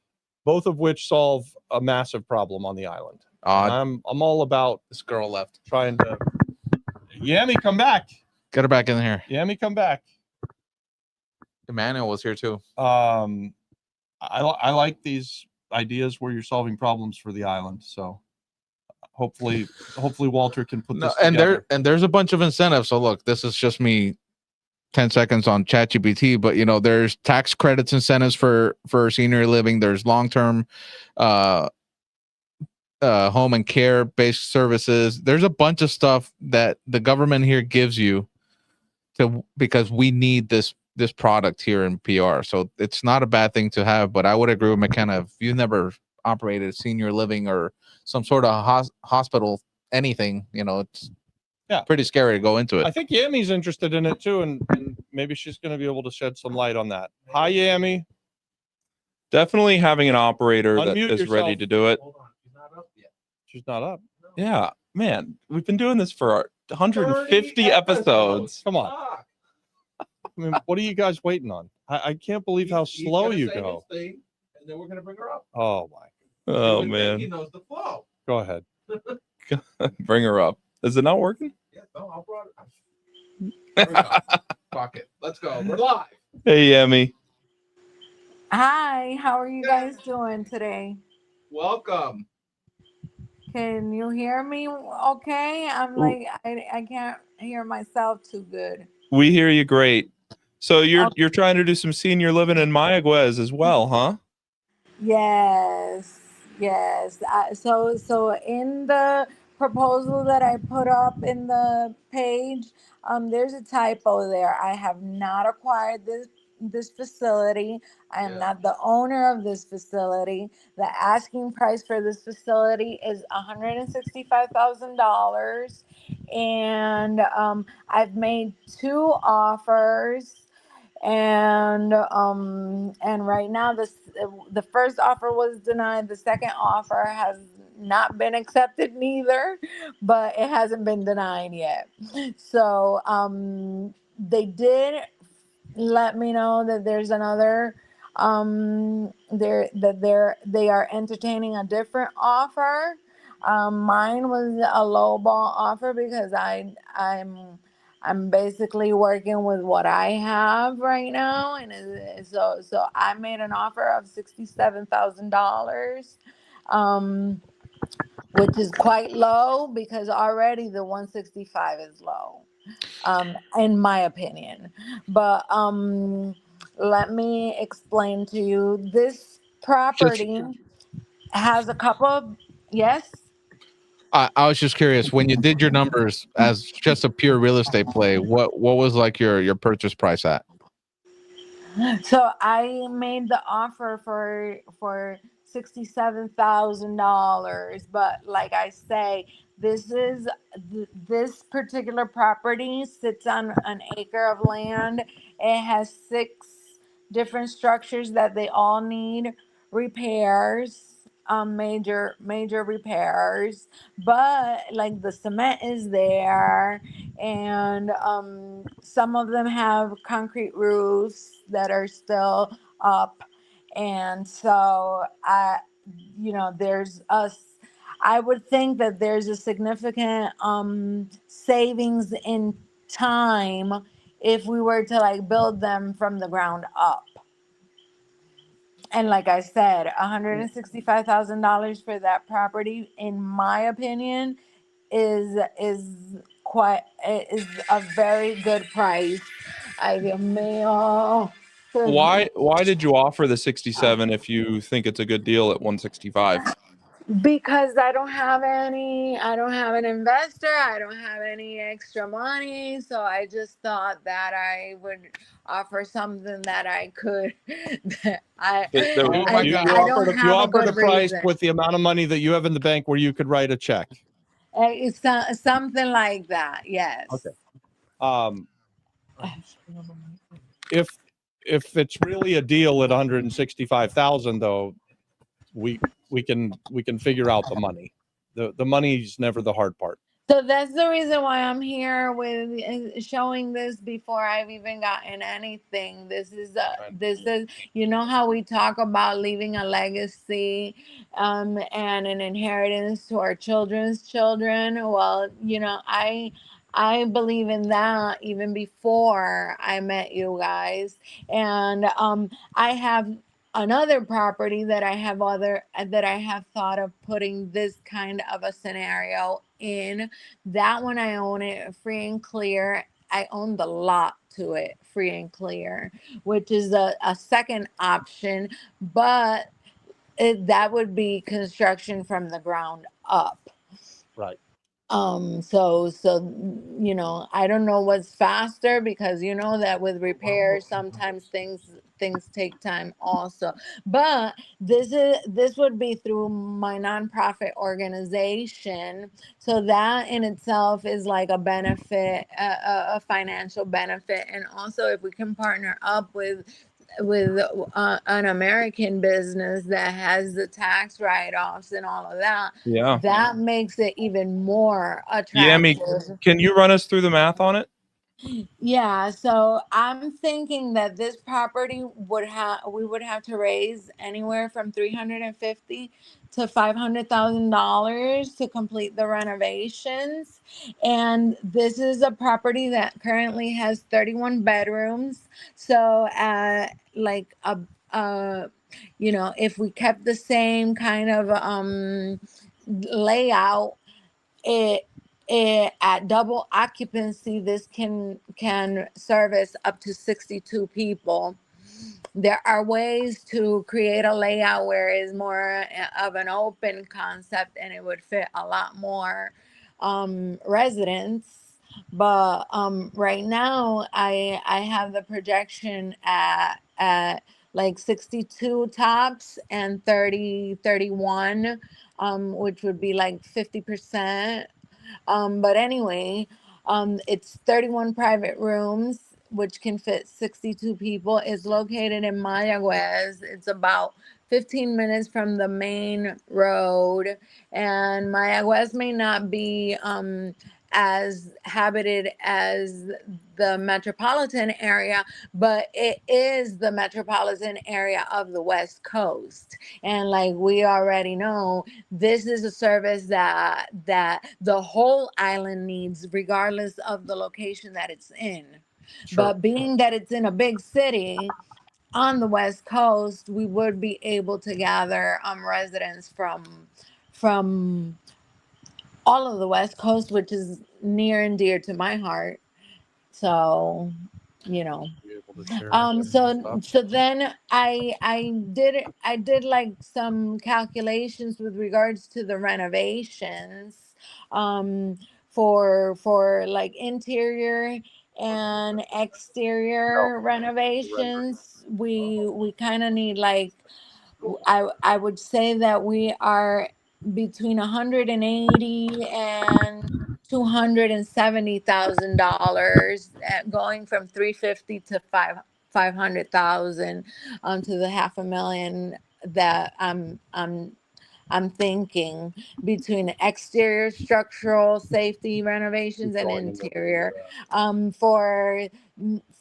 both of which solve a massive problem on the island. I'm all about This girl left. trying to. Yami, come back. Get her back in here. Yami, come back. Emmanuel was here too. I like these ideas where you're solving problems for the island. So hopefully Walter can put this together. And there's a bunch of incentives. So look, this is just me 10 seconds on ChatGPT, but there's tax credits incentives for senior living. There's long-term home and care based services. There's a bunch of stuff that the government here gives you because we need this product here in PR. So it's not a bad thing to have, but I would agree with McKenna. If you never operated senior living or some sort of hospital, anything, it's pretty scary to go into it. I think Yami's interested in it too, and maybe she's going to be able to shed some light on that. Hi, Yami. Definitely having an operator that Unmute is ready yourself. to do it. Hold on, she's not up yet. She's not up. Yeah, man, we've been doing this for 150 episodes. Come on. Fuck. I mean, what are you guys waiting on? I can't believe how He's slow gonna you say go. his thing, and then we're gonna bring her up. Oh my. Oh He man, knows the flow. Go ahead. bring her up. Is it not working? Yeah, no, I brought it. Fuck it. Let's go. We're live. Hey, Yami. Hi, how are you guys doing today? Welcome. Can you hear me okay? I'm like, I can't hear myself too good. We hear you great. So you're Okay. you're trying to do some senior living in Mayaguez as well, huh? Yes, yes. So in the proposal that I put up in the page, there's a typo there. I have not acquired this facility. I am not the owner of this facility. The asking price for this facility is $165,000, and I've made 2 offers. And right now the first offer was denied. The second offer has not been accepted neither, but it hasn't been denied yet. So they did let me know that there's another they are entertaining a different offer. Mine was a lowball offer because I'm basically working with what I have right now, and so I made an offer of $67,000, which is quite low because already the 165 is low, in my opinion. But let me explain to you. This property has a couple of, yes. I was just curious, when you did your numbers as just a pure real estate play, what was like your purchase price at? So I made the offer for $67,000, but like I say, this particular property sits on an acre of land. It has 6 different structures that they all need repairs, major repairs. But like the cement is there, and some of them have concrete roofs that are still up, and so there's I would think that there's a significant savings in time if we were to like build them from the ground up. And like I said, $165,000 for that property, in my opinion, is quite is a very good price. Ay, Dios mío. Why did you offer the 67 if you think it's a good deal at 165? Because I don't have an investor, I don't have any extra money, so I just thought that I would offer something that I could. That Oh I my God. God! I don't You have a offered a good price reason. with the amount of money that you have in the bank where you could write a check. It's something like that. Yes. Okay. Um, if it's really a deal at 165,000, though, we can figure out the money. The money's never the hard part. So that's the reason why I'm here with showing this before I've even gotten anything. This is how we talk about leaving a legacy, and an inheritance to our children's children. Well, I believe in that even before I met you guys, and I have another property that I have thought of putting this kind of a scenario in. That one I own it free and clear. I own the lot to it free and clear, which is a second option, but that would be construction from the ground up. Right. So I don't know what's faster, because that with repairs sometimes things take time also. But this would be through my nonprofit organization, so that in itself is like a benefit, a financial benefit. And also, if we can partner up with an American business that has the tax write-offs and all of that, Yeah. that makes it even more Yeah, attractive. can you run us through the math on it? Yeah, so I'm thinking that this property we would have to raise anywhere from 350 to $500,000 to complete the renovations. And this is a property that currently has 31 bedrooms. So like if we kept the same kind of layout, it at double occupancy, this can service up to 62 people. There are ways to create a layout where it's more of an open concept and it would fit a lot more residents. But right now I have the projection at like 62 tops and 31, which would be like 50%. But anyway, it's 31 private rooms, which can fit 62 people. It's located in Mayagüez. It's about 15 minutes from the main road. And Mayagüez may not be as habited as the metropolitan area, but it is the metropolitan area of the West Coast. And like we already know, this is a service that the whole island needs, regardless of the location that it's in. Sure. But being that it's in a big city on the West Coast, we would be able to gather residents from all of the West Coast, which is near and dear to my heart. So you know. Be able to share So then I did like some calculations with regards to the renovations, um for like interior and exterior renovations. We kind of need like, I would say that we are between 180 and $270,000, going from 350 to 500,000, to the half a million that I'm thinking, between exterior structural safety renovations and interior. Um, for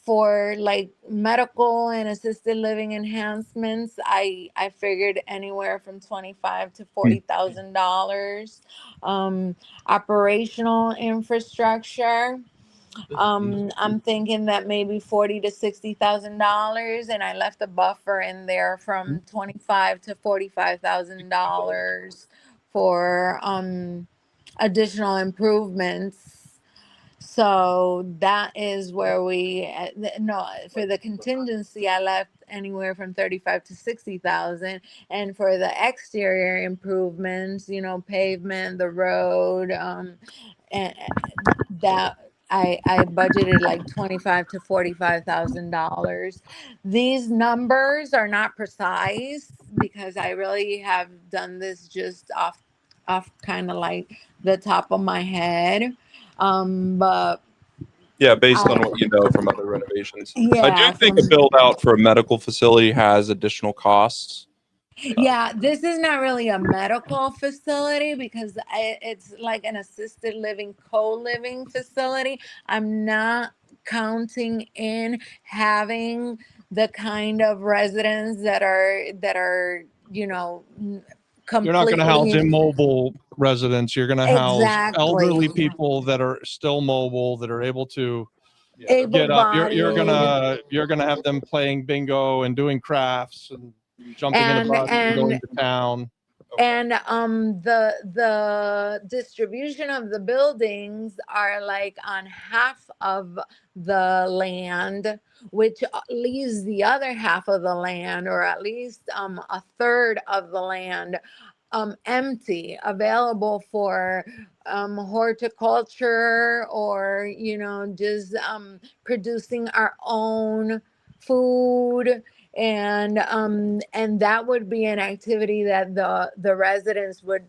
for like medical and assisted living enhancements, I figured anywhere from 25 to $40,000. Operational infrastructure, I'm thinking that maybe 40 to $60,000, and I left a buffer in there from 25 to $45,000 for additional improvements. So that is where no, for the contingency I left anywhere from 35 to 60,000, and for the exterior improvements, pavement, the road, and that I budgeted like 25 to $45,000. These numbers are not precise because I really have done this just off kind of like the top of my head. But Yeah, based I, on what you know from other renovations. I do yeah, think a build out for a medical facility has additional costs. yeah, this is not really a medical facility because it's like an assisted living, co-living facility. I'm not counting in having the kind of residents that are You're not going to house completely, immobile residents. You're going to house elderly exactly, people that are still mobile, that are able to get up. able-bodied. You're gonna have them playing bingo and doing crafts and jumping in a and bus and and going to town. and the distribution of the buildings are like on half of the land, which leaves the other half of the land, or at least a third of the land, empty, available for horticulture, or just producing our own food. And that would be an activity that the residents would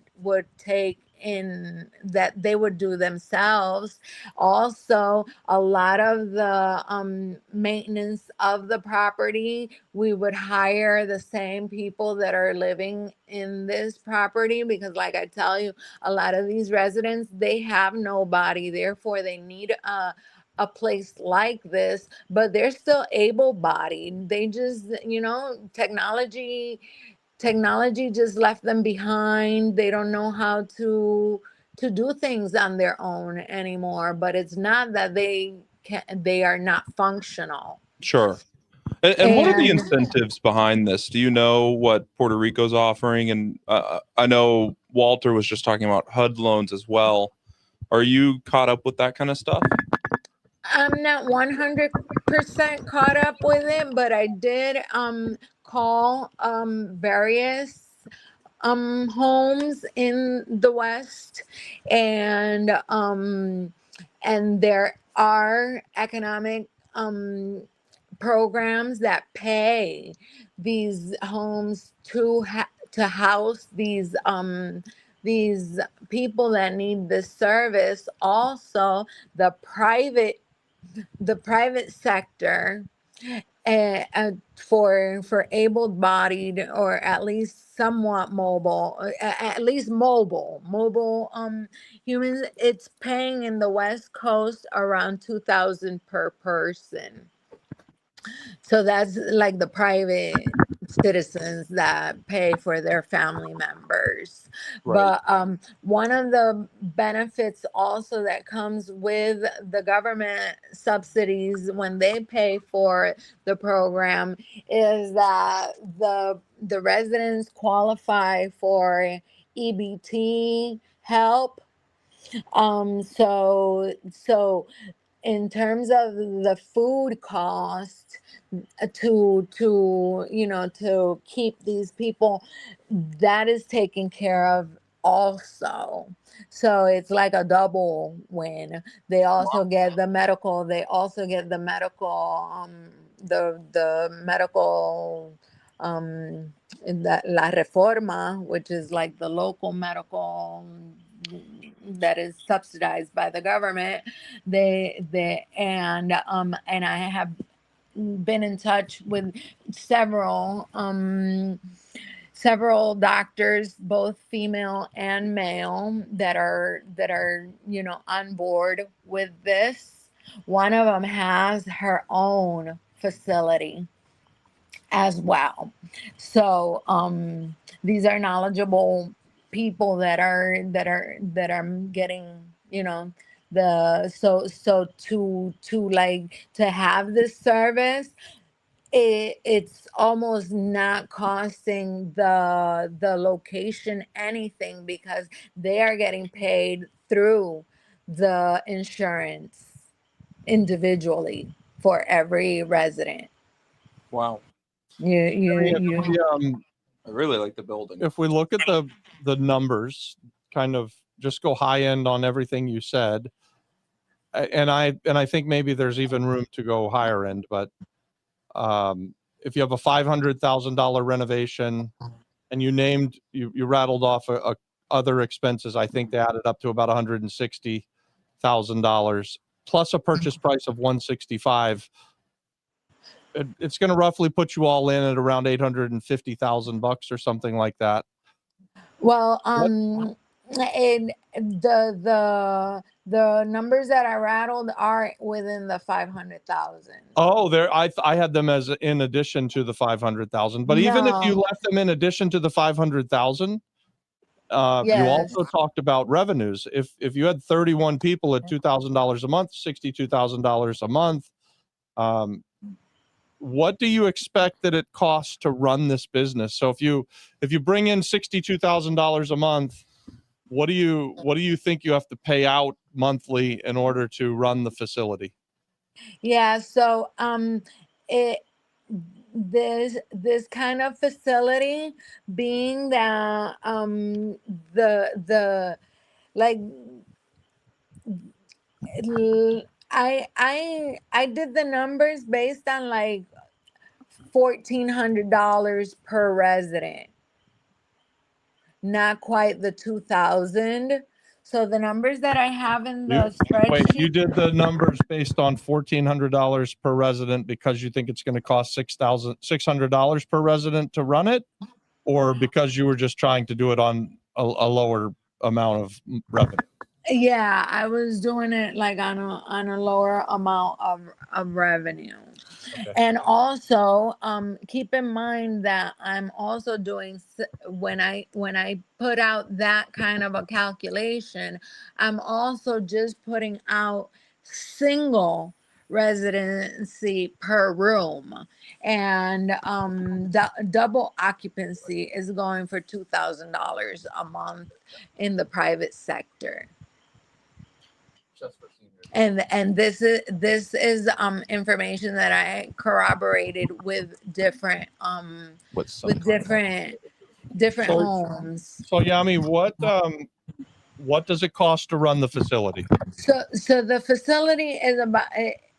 take in, that they would do themselves. Also, a lot of the maintenance of the property, we would hire the same people that are living in this property, because like I tell you, a lot of these residents, they have nobody, therefore they need a place like this, but they're still able-bodied. They just, technology just left them behind. They don't know how to do things on their own anymore. But it's not that they are not functional. Sure. And what are the And incentives behind this? Do you know what Puerto Rico's offering? And I know Walter was just talking about HUD loans as well. Are you caught up with that kind of stuff? I'm not 100% caught up with it, but I did call various homes in the West, and there are economic programs that pay these homes to house these people that need this service. Also, the private sector, for able-bodied, or at least somewhat mobile, at least mobile humans, it's paying in the West Coast around 2,000 per person. So that's like the private citizens that pay for their family members. Right. But one of the benefits also that comes with the government subsidies when they pay for the program is that the residents qualify for EBT help. So in terms of the food cost to keep these people, that is taken care of also. So it's like a double win. They also get the medical, the medical, la reforma, which is like the local medical that is subsidized by the government. And I have been in touch with several doctors, both female and male, that are on board with this. One of them has her own facility as well. So these are knowledgeable people that are getting, the so to have this service, it's almost not costing the location anything, because they are getting paid through the insurance individually for every resident. Wow. You I really like the building. If we look at the numbers, kind of just go high end on everything you said, and I think maybe there's even room to go higher end, but if you have a $500,000 renovation, and you rattled off other expenses, I think they added up to about $160,000 plus a purchase price of $165. It's going to roughly put you all in at around $850,000 or something like that. Well, and the numbers that I rattled are within the 500,000. Oh, I had them as in addition to the 500,000. But even if you No. left them in addition to the 500,000, you Yes. also talked about revenues. If you had 31 people at $2,000 a month, $62,000 a month, what do you expect that it costs to run this business? So if you bring in $62,000 a month, what do you think you have to pay out monthly in order to run the facility? Yeah, so this kind of facility, being that the like I did the numbers based on like $1,400 per resident, not quite the 2,000. So the numbers that I have in the Wait, spreadsheet. you did the numbers based on $1,400 per resident because you think it's going to cost $600 per resident to run it, or because you were just trying to do it on a lower amount of revenue? Yeah, I was doing it like on a lower amount of revenue. Okay. And also, keep in mind that I'm also doing, when I put out that kind of a calculation, I'm also just putting out single residency per room, and the double occupancy is going for $2,000 a month in the private sector. Just for seniors. And this is information that I corroborated with different different homes. So Yami, what does it cost to run the facility? So the facility is about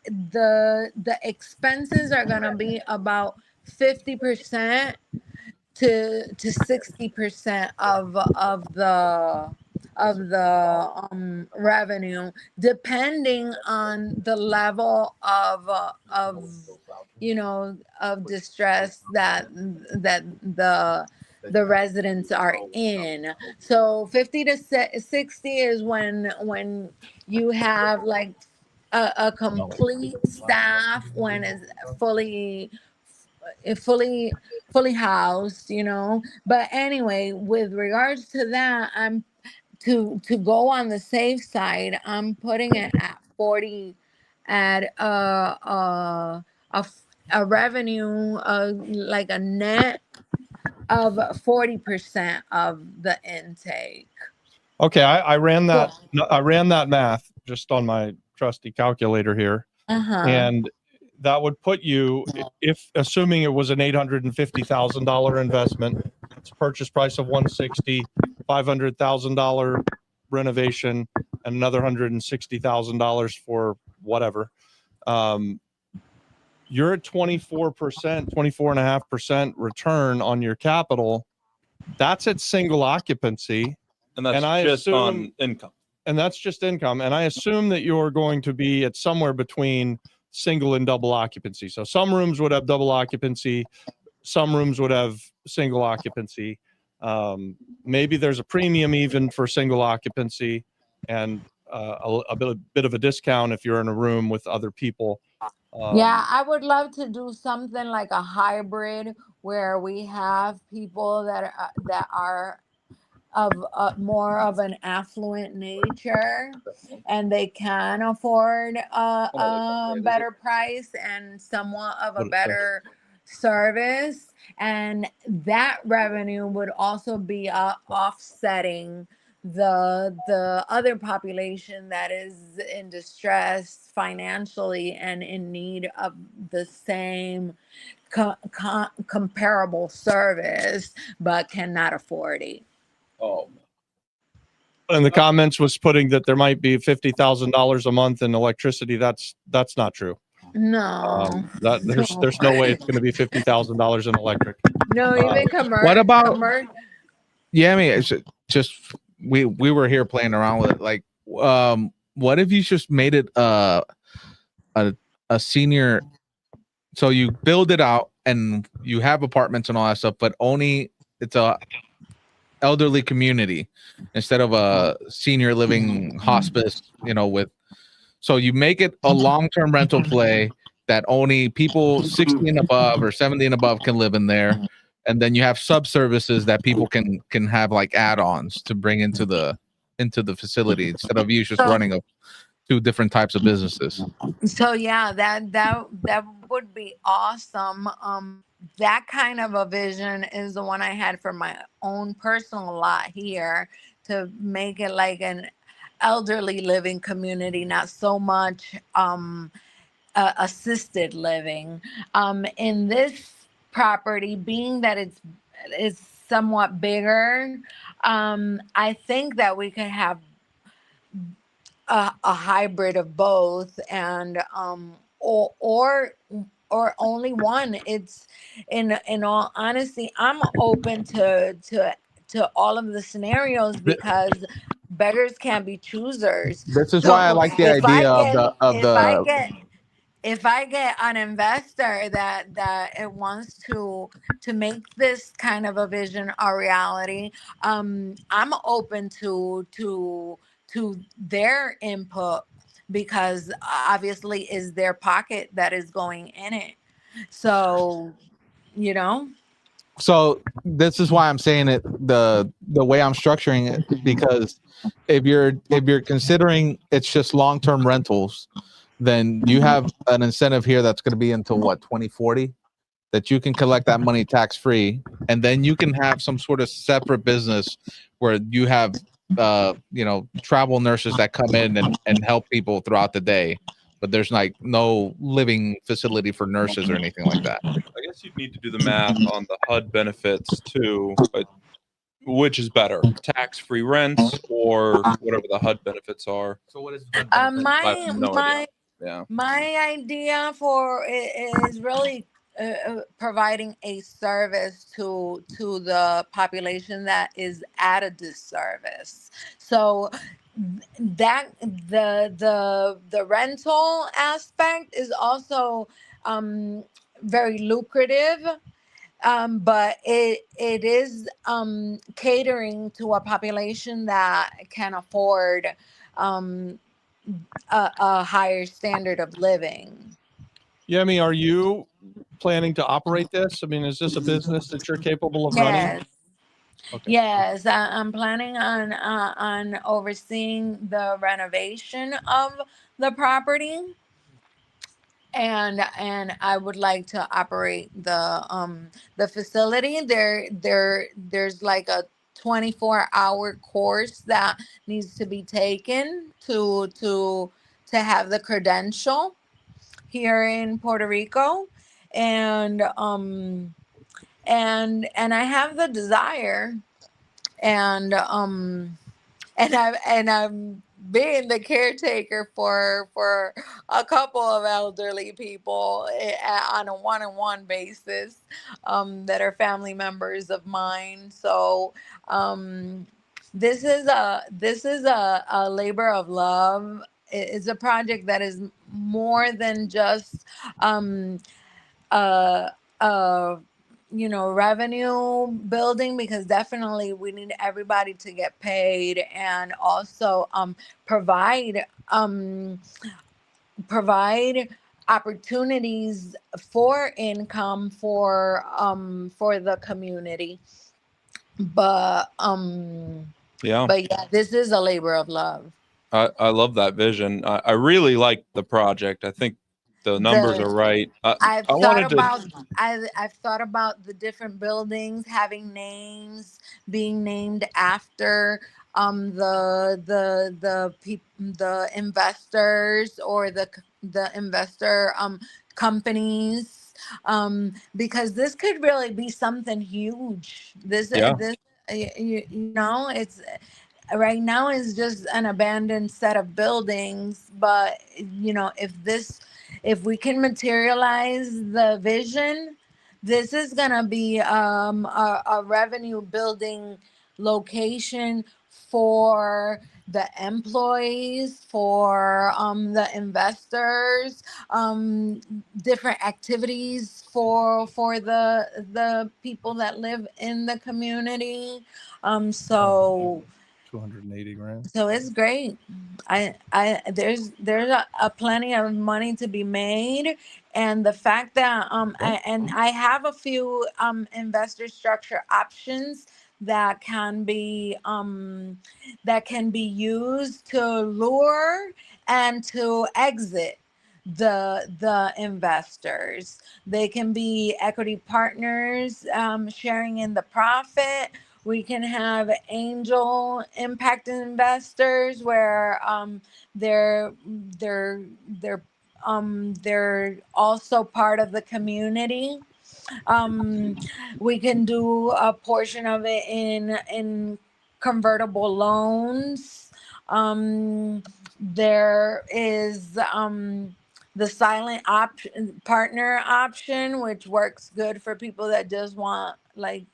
the expenses are gonna be about 50% to 60% of the revenue, depending on the level of distress that the residents are in. So 50 to 60 is when you have like a complete staff, when it's fully housed, But anyway, with regards to that, I'm to go on the safe side, I'm putting it at 40, at a revenue, like a net of 40% of the intake. Okay, I ran that math just on my trusty calculator here, Uh-huh. and that would put you, if assuming it was an $850,000 investment, it's a purchase price of 160, $500,000 renovation, and another $160,000 for whatever. You're at 24%, 24.5% return on your capital. That's at single occupancy. And that's And I just on assume- income. And that's just income. And I assume that you're going to be at somewhere between single and double occupancy. So some rooms would have double occupancy, some rooms would have single occupancy. Maybe there's a premium even for single occupancy, and a bit of a discount if you're in a room with other people. Yeah, I would love to do something like a hybrid where we have people that are of more of an affluent nature, and they can afford a better price and somewhat of a better service, and that revenue would also be offsetting the other population that is in distress financially and in need of the same comparable service but cannot afford it. Oh, In the comments was putting that there might be $50,000 a month in electricity. That's not true. No, There's no way it's going to be $50,000 in electric. no, even commercial. What about? Yeah, I mean, it's just we were here playing around with it. Like, what if you just made it a senior? So you build it out and you have apartments and all that stuff, but only it's a elderly community instead of a senior living hospice, so you make it a long-term rental play that only people 60 and above or 70 and above can live in there. And then you have sub services that people can have like add-ons to bring into the facility instead of you just running two different types of businesses. So yeah, that would be awesome. That kind of a vision is the one I had for my own personal lot here, to make it like an elderly living community, not so much assisted living. In this property, being that it's somewhat bigger, I think that we could have a hybrid of both, and or only one. It's in all honesty, I'm open to all of the scenarios, because beggars can't be choosers. This is So why I like the idea if I get an investor that it wants to make this kind of a vision a reality, I'm open to their input, because obviously is their pocket that is going in it. So, So this is why I'm saying it the way I'm structuring it, because if you're considering it's just long-term rentals, then you have an incentive here that's going to be until 2040, that you can collect that money tax free, and then you can have some sort of separate business where you have travel nurses that come in and help people throughout the day, but there's like no living facility for nurses or anything like that. I guess you'd need to do the math on the HUD benefits too, but which is better, tax-free rents or whatever the HUD benefits are? So what is my idea for it is really providing a service to the population that is at a disservice. So that the rental aspect is also very lucrative, but it is catering to a population that can afford a higher standard of living. Yemi, are you planning to operate this? I mean, is this a business that you're capable of running? Yes. Okay. Yes, I'm planning on overseeing the renovation of the property, and I would like to operate the facility. There's like a 24-hour course that needs to be taken to to have the credential here in Puerto Rico, and I have the desire, and I'm being the caretaker for a couple of elderly people on a one-on-one basis, that are family members of mine. So this is a labor of love. It's a project that is more than just a revenue building, because definitely we need everybody to get paid, and also provide provide opportunities for income for the community. But Yeah. yeah, this is a labor of love. I love that vision. I really like the project. I think the numbers The are right. I've I thought wanted to, about I've thought about the different buildings having names, being named after the investors, or the investor companies, because this could really be something huge. yeah. It's right now is just an abandoned set of buildings, but if we can materialize the vision, this is gonna be a revenue building location for the employees, for the investors, different activities for the people that live in the community. So 280 grand. so it's great. There's a plenty of money to be made, and the fact that I have a few investor structure options that can be used to lure and to exit the investors. They can be equity partners, sharing in the profit. We can have angel impact investors where they're they're also part of the community. We can do a portion of it in convertible loans. There is the silent partner option, which works good for people that just want like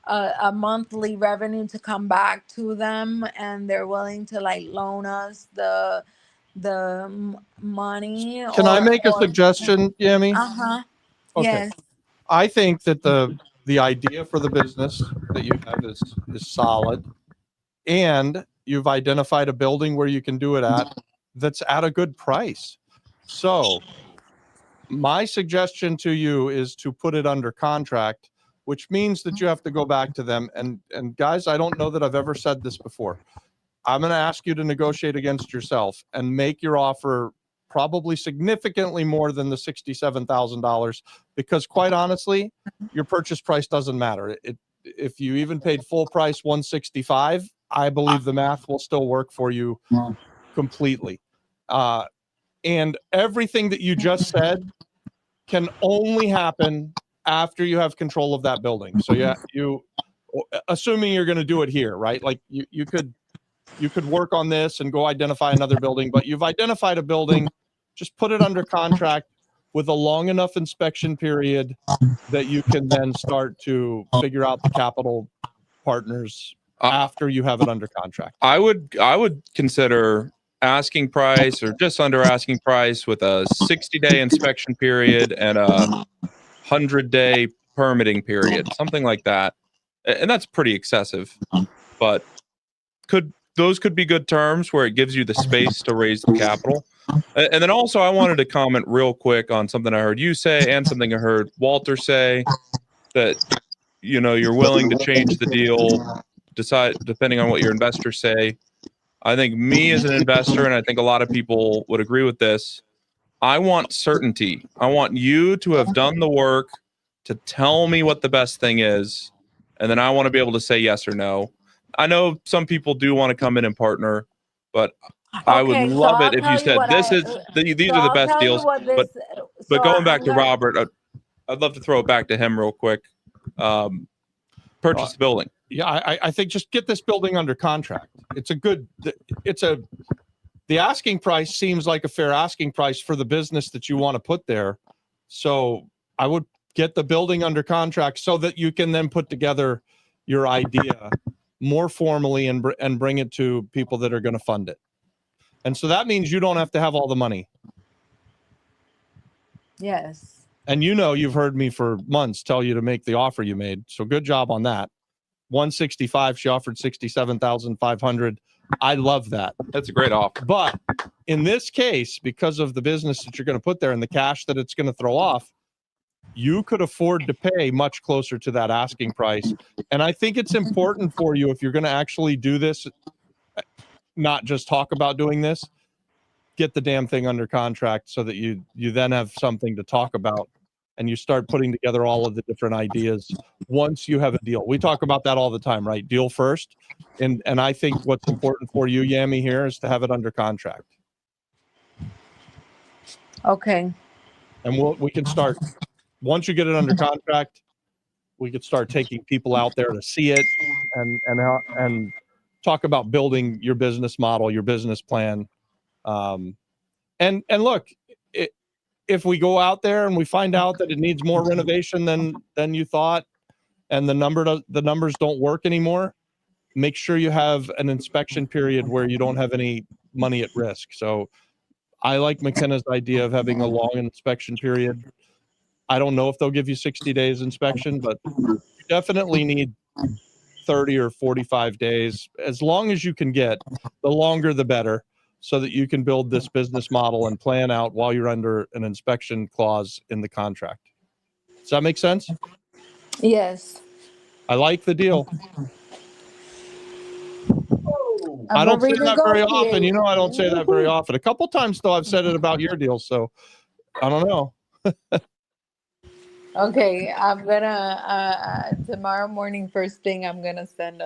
a monthly revenue to come back to them, and they're willing to like loan us the money. Can I or make a or suggestion, Yami? uh-huh. Okay. Yes. I think that the idea for the business that you have is solid, and you've identified a building where you can do it at that's at a good price. So my suggestion to you is to put it under contract, which means that you have to go back to them. And guys, I don't know that I've ever said this before. I'm going to ask you to negotiate against yourself and make your offer probably significantly more than the $67,000, because quite honestly, your purchase price doesn't matter. If you even paid full price 165, I believe the math will still work for you completely. And everything that you just said can only happen after you have control of that building. So yeah, assuming you're going to do it here, right? Like you could work on this and go identify another building, but you've identified a building, just put it under contract with a long enough inspection period that you can then start to figure out the capital partners after you have it under contract. I would consider asking price or just under asking price with a 60-day inspection period and a 100-day permitting period, something like that. And that's pretty excessive, but those could be good terms where it gives you the space to raise the capital. And then also I wanted to comment real quick on something I heard you say and something I heard Walter say, that you're willing to change the deal, decide depending on what your investors say. I think me as an investor, and I think a lot of people would agree with this, I want certainty. I want you to have done the work to tell me what the best thing is, and then I want to be able to say yes or no. I know some people do want to come in and partner, but I would Okay, so love I'll it if tell you you said what these I. are So the I'll best tell you deals. what this. But going back I'm to gonna. Robert, I'd love to throw it back to him real quick. Purchase the building. Yeah, I think just get this building under contract. The asking price seems like a fair asking price for the business that you want to put there. So I would get the building under contract so that you can then put together your idea more formally and bring it to people that are going to fund it. And so that means you don't have to have all the money. Yes. And you've heard me for months tell you to make the offer you made. So good job on that. 165, she offered 67,500. I love that. That's a great offer. But in this case, because of the business that you're going to put there and the cash that it's going to throw off, you could afford to pay much closer to that asking price. And I think it's important for you, if you're going to actually do this, not just talk about doing this, get the damn thing under contract so that you then have something to talk about and you start putting together all of the different ideas once you have a deal. We talk about that all the time, right? Deal first. And I think what's important for you, Yami, here is to have it under contract. Okay. And we can start, once you get it under contract, we could start taking people out there to see it and talk about building your business model, your business plan. And look, if we go out there and we find out that it needs more renovation than you thought, and the numbers don't work anymore, make sure you have an inspection period where you don't have any money at risk. So I like McKenna's idea of having a long inspection period. I don't know if they'll give you 60 days inspection, but you definitely need 30 or 45 days. As long as you can get, the longer the better, so that you can build this business model and plan out while you're under an inspection clause in the contract. Does that make sense? Yes. I like the deal. I'm I don't say gonna that very often. renegotiate. I don't say that very often. A couple times, though, I've said it about your deal. So I don't know. Okay, I'm gonna tomorrow morning, first thing, I'm gonna send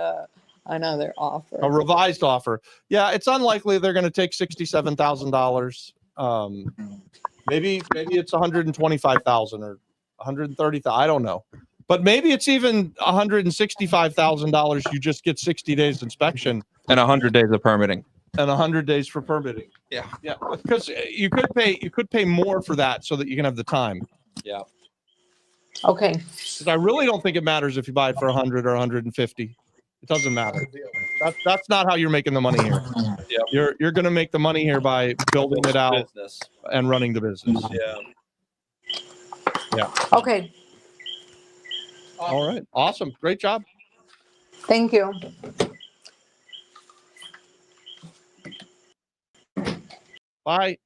another offer. A revised offer. Yeah, it's unlikely they're going to take $67,000. Maybe it's 125,000 or 130,000. I don't know. But maybe it's even $165,000. You just get 60 days inspection And 100 days of permitting. and 100 days for permitting. Yeah. Yeah, because you could pay more for that so that you can have the time. Yeah. Okay. Because I really don't think it matters if you buy it for 100 or 150. It doesn't matter. That's not how you're making the money here. Yeah. You're going to make the money here by building it out Business. and running the business. Yeah. Okay. All right. Awesome. Great job. Thank you. Bye.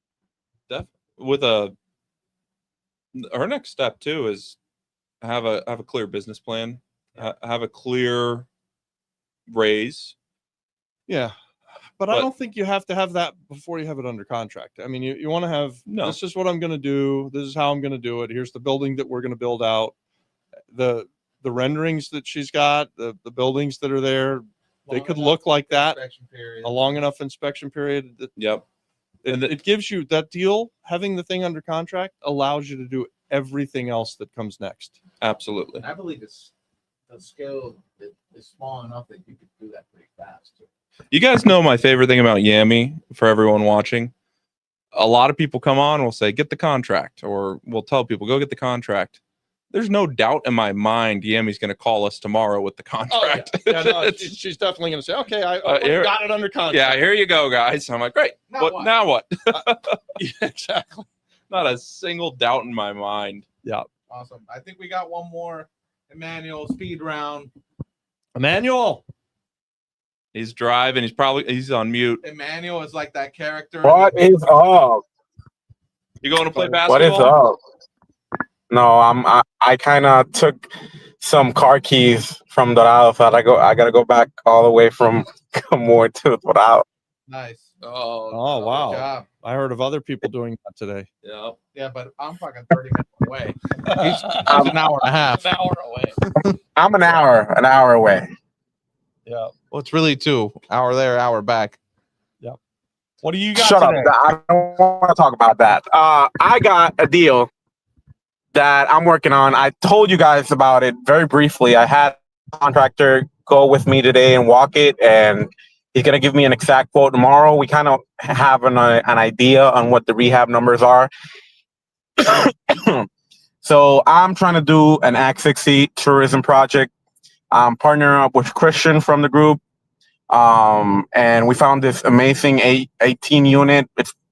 With her next step too is have a clear business plan, have a clear raise. Yeah. But I don't think you have to have that before you have it under contract. I mean, you want to have, this is what I'm going to do. This is how I'm going to do it. Here's the building that we're going to build out. The renderings that she's got, the buildings that are there, they could look like that. A long enough inspection period. Yep. It gives you that deal. Having the thing under contract allows you to do everything else that comes next. Absolutely. I believe the scale is small enough that you could do that pretty fast. You guys know my favorite thing about Yami, for everyone watching. A lot of people come on, will say, get the contract, or we'll tell people, go get the contract. There's no doubt in my mind Yami's going to call us tomorrow with the contract. Oh, yeah. No, she's definitely going to say, okay, I got it under contract. Yeah, here you go, guys. I'm like, great. Now what? Yeah, exactly. Not a single doubt in my mind. Yeah. Awesome. I think we got one more Emmanuel speed round. Emmanuel. He's driving. He's on mute. Emmanuel is like that character. What is up? You going to play basketball? What is up? No, I kind of took some car keys from Dorado, so I gotta go back all the way from Camor to Dorado. Nice. Oh wow. Good job. I heard of other people doing that today. Yeah. Yeah, but I'm fucking 30 minutes away. He's an hour and a half. An hour away. I'm an hour away. Yeah. Well, it's really 2 hour there, hour back. Yep. What do you got Shut today? up. I don't want to talk about that. I got a deal that I'm working on. I told you guys about it very briefly. I had a contractor go with me today and walk it, and he's going to give me an exact quote tomorrow. We kind of have an idea on what the rehab numbers are. So I'm trying to do an Act 60 tourism project. I'm partnering up with Christian from the group. And we found this amazing 18 unit.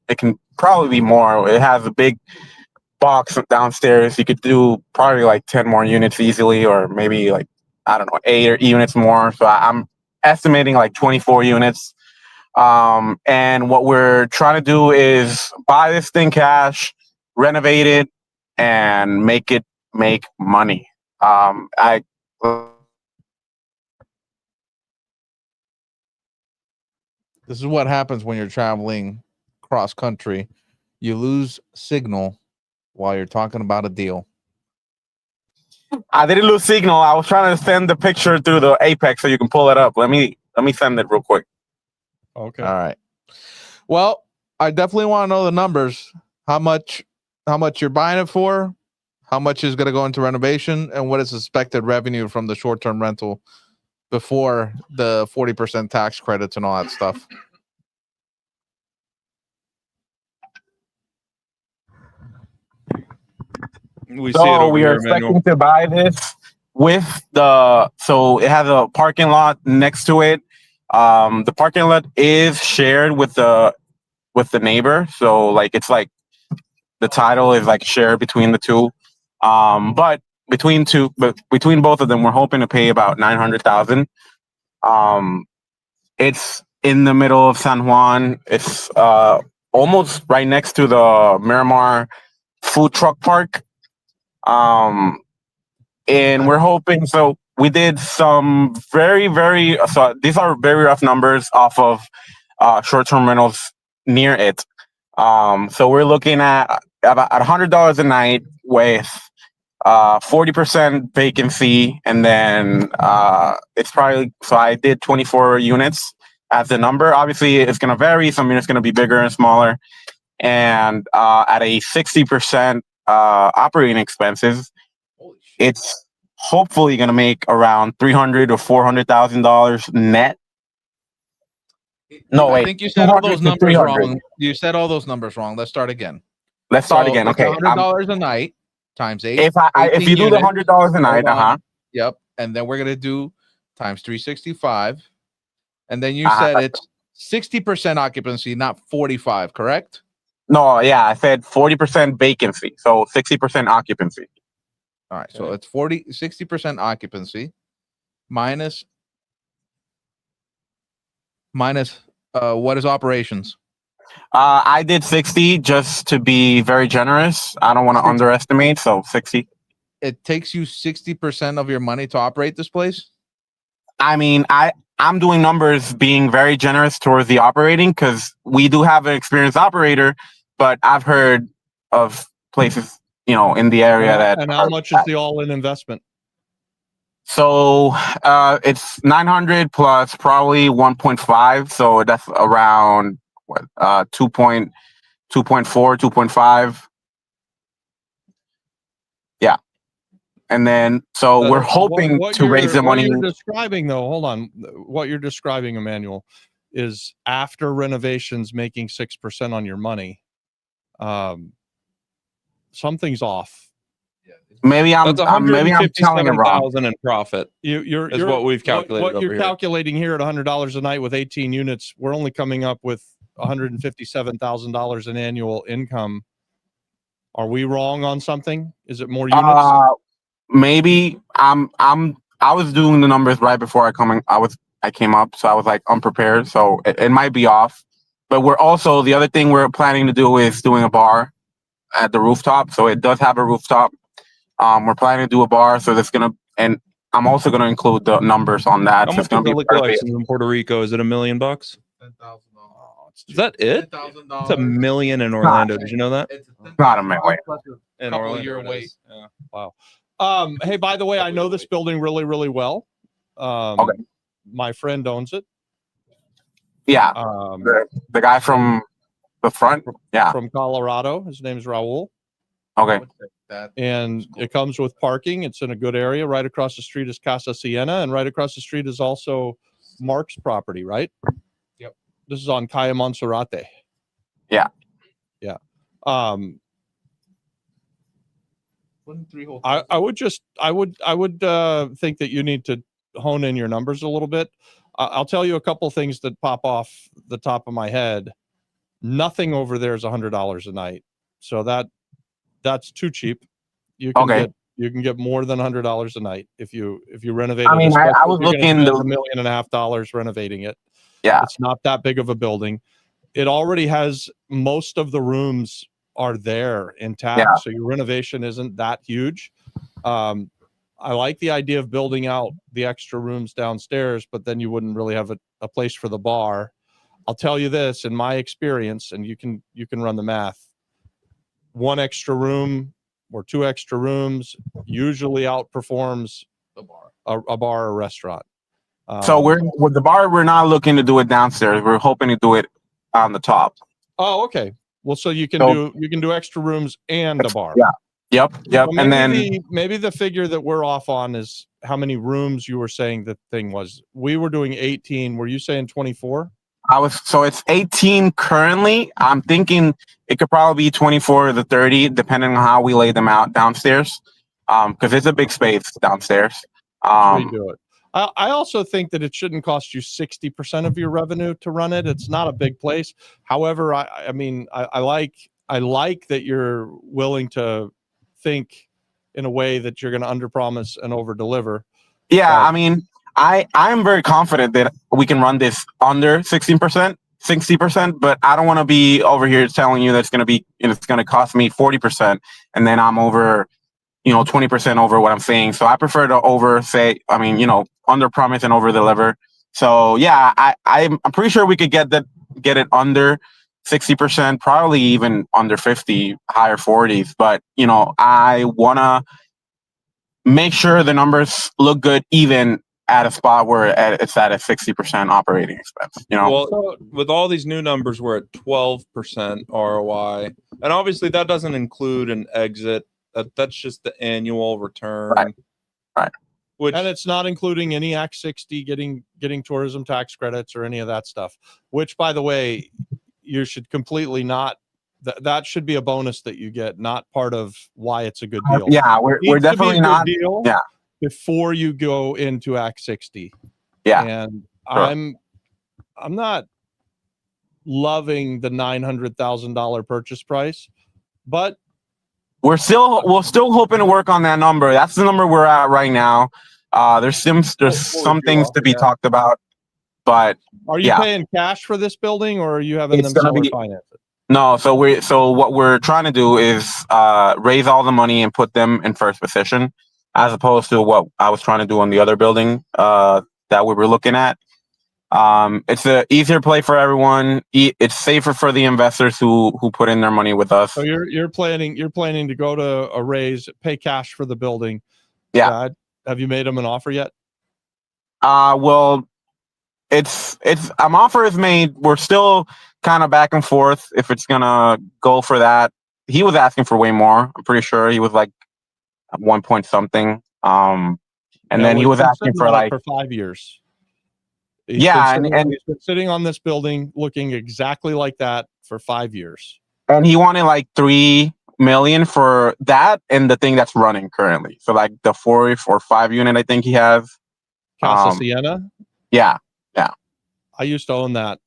It can probably be more. It has a big box downstairs. You could do probably like 10 more units easily, or maybe like, I don't know, 8 units more. So I'm estimating like 24 units. And what we're trying to do is buy this thing cash, renovate it, and make money. This is what happens when you're traveling cross country. You lose signal while you're talking about a deal. I didn't lose signal. I was trying to send the picture through the Apex so you can pull it up. Let me send it real quick. Okay. All right. Well, I definitely want to know the numbers. How much you're buying it for, how much is going to go into renovation, and what is expected revenue from the short-term rental before the 40% tax credits and all that stuff. We see it over We are here, Emmanuel. expecting to buy this with so it has a parking lot next to it. The parking lot is shared with the neighbor. So like it's like the title is like shared between the two. But between both of them, we're hoping to pay about 900,000. It's in the middle of San Juan. It's almost right next to the Miramar food truck park. And we're hoping, so we did some so these are very rough numbers off of short-term rentals near it. So we're looking at about $100 a night with 40% vacancy, and then it's probably, so I did 24 units as the number. Obviously it's going to vary. Some units going to be bigger and smaller, and at a 60% operating expenses, it's hopefully going to make around $300,000 or $400,000 net. No, I wait, think you said all 200 those to numbers 300. wrong. You said all those numbers wrong. Let's start again. Let's start again. It's Okay. $100 a night times 8. If you do the $100 a night, Yep. And then we're gonna do times 365. And then you said it's 60% occupancy, not 45, correct? No, yeah, I said 40% vacancy, so 60% occupancy. All right. So it's 60% occupancy minus what is operations? I did 60 just to be very generous. I don't want to underestimate, so 60. It takes you 60% of your money to operate this place? I mean, I'm doing numbers being very generous towards the operating, because we do have an experienced operator, but I've heard of places, in the area that. And how much is the all-in investment? So it's 900 plus probably 1.5, so that's around 2.4, 2.5. Yeah. And then, so we're hoping to raise the money. What you're describing, though, hold on. What you're describing, Emmanuel, is after renovations making 6% on your money. Something's off. Maybe I'm telling it wrong. $157,000 in profit. You're what we've calculated. What you're over calculating here at $100 a night with 18 units, we're only coming up with $157,000 in annual income. Are we wrong on something? Is it more units? Maybe I was doing the numbers right before I came up, so I was like unprepared, so it might be off. But we're also, the other thing we're planning to do is doing a bar at the rooftop. So it does have a rooftop. We're planning to do a bar, so that's gonna, and I'm also gonna include the numbers on that. How So much it's gonna is the be liquor license in Puerto Rico? Is it $1 million? $10,000. Is that it? $10,000. It's $1 million in Orlando. Did you know that? It's Not a million. In Couple Orlando, year it wait. is. Yeah. Wow. Hey, by the way, I know this building really, really well. Okay. My friend owns it. Yeah, Um, the guy from the front. Yeah. from Colorado. His name's Raul. Okay. And it comes with parking. It's in a good area. Right across the street is Casa Siena, and right across the street is also Mark's property, right? Yep. This is on Calle Monserrate. Yeah. Yeah. Wouldn't 3 whole I would think that you need to hone in your numbers a little bit. I'll tell you a couple things that pop off the top of my head. Nothing over there is $100 a night, so that's too cheap. You can Okay. get more than $100 a night if you renovate I it. mean, I especially was if you're gonna looking spend to- $1.5 million renovating it. Yeah. It's not that big of a building. It already has most of the rooms are there intact, Yeah. so your renovation isn't that huge. I like the idea of building out the extra rooms downstairs, but then you wouldn't really have a place for the bar. I'll tell you this, in my experience, and you can run the math. 1 extra room or 2 extra rooms usually outperforms the bar. a bar or restaurant. So we're with the bar. We're not looking to do it downstairs. We're hoping to do it on the top. Oh, okay. Well, so you can do extra rooms and a bar. Yeah. Yep. Yep. Well, and then maybe the figure that we're off on is how many rooms you were saying the thing was. We were doing 18. Were you saying 24? so it's 18 currently. I'm thinking it could probably be 24 to 30, depending on how we lay them out downstairs. Because it's a big space downstairs. We do it. I also think that it shouldn't cost you 60% of your revenue to run it. It's not a big place. However, I mean, I like that you're willing to think in a way that you're going to underpromise and overdeliver. Yeah, I mean, I am very confident that we can run this under 60%, but I don't want to be over here telling you that it's going to cost me 40%, and then I'm over, 20% over what I'm saying. So I prefer to under promise and over deliver. So yeah, I'm pretty sure we could get it under 60%, probably even under 50, higher 40s. But I wanna make sure the numbers look good, even at a spot where it's at a 60% operating expense. Well, with all these new numbers, we're at 12% ROI, and obviously that doesn't include an exit. That's just the annual return. Right. And it's not including any Act 60 getting tourism tax credits or any of that stuff, which, by the way, you should completely not. That should be a bonus that you get, not part of why it's a good deal. Yeah, we're definitely not. Deal yeah. Before you go into Act 60. Yeah. And sure. I'm not loving the $900,000 purchase price, but we're still hoping to work on that number. That's the number we're at right now. There's some things to be talked about, but are you paying cash for this building, or are you having them seller finance it? No, so what we're trying to do is raise all the money and put them in first position, as opposed to what I was trying to do on the other building that we were looking at. It's an easier play for everyone. It's safer for the investors who put in their money with us. So you're planning to go to a raise, pay cash for the building. Yeah. Have you made them an offer yet? Well, it's an offer is made. We're still kind of back and forth if it's gonna go for that. He was asking for way more. I'm pretty sure he was like at 1 point something. And then he was asking for like for 5 years. He's been sitting on this building looking exactly like that for 5 years. And he wanted like $3 million for that and the thing that's running currently. So like the 4 or 5 unit I think he has. Casa Siena? Yeah. I used to own that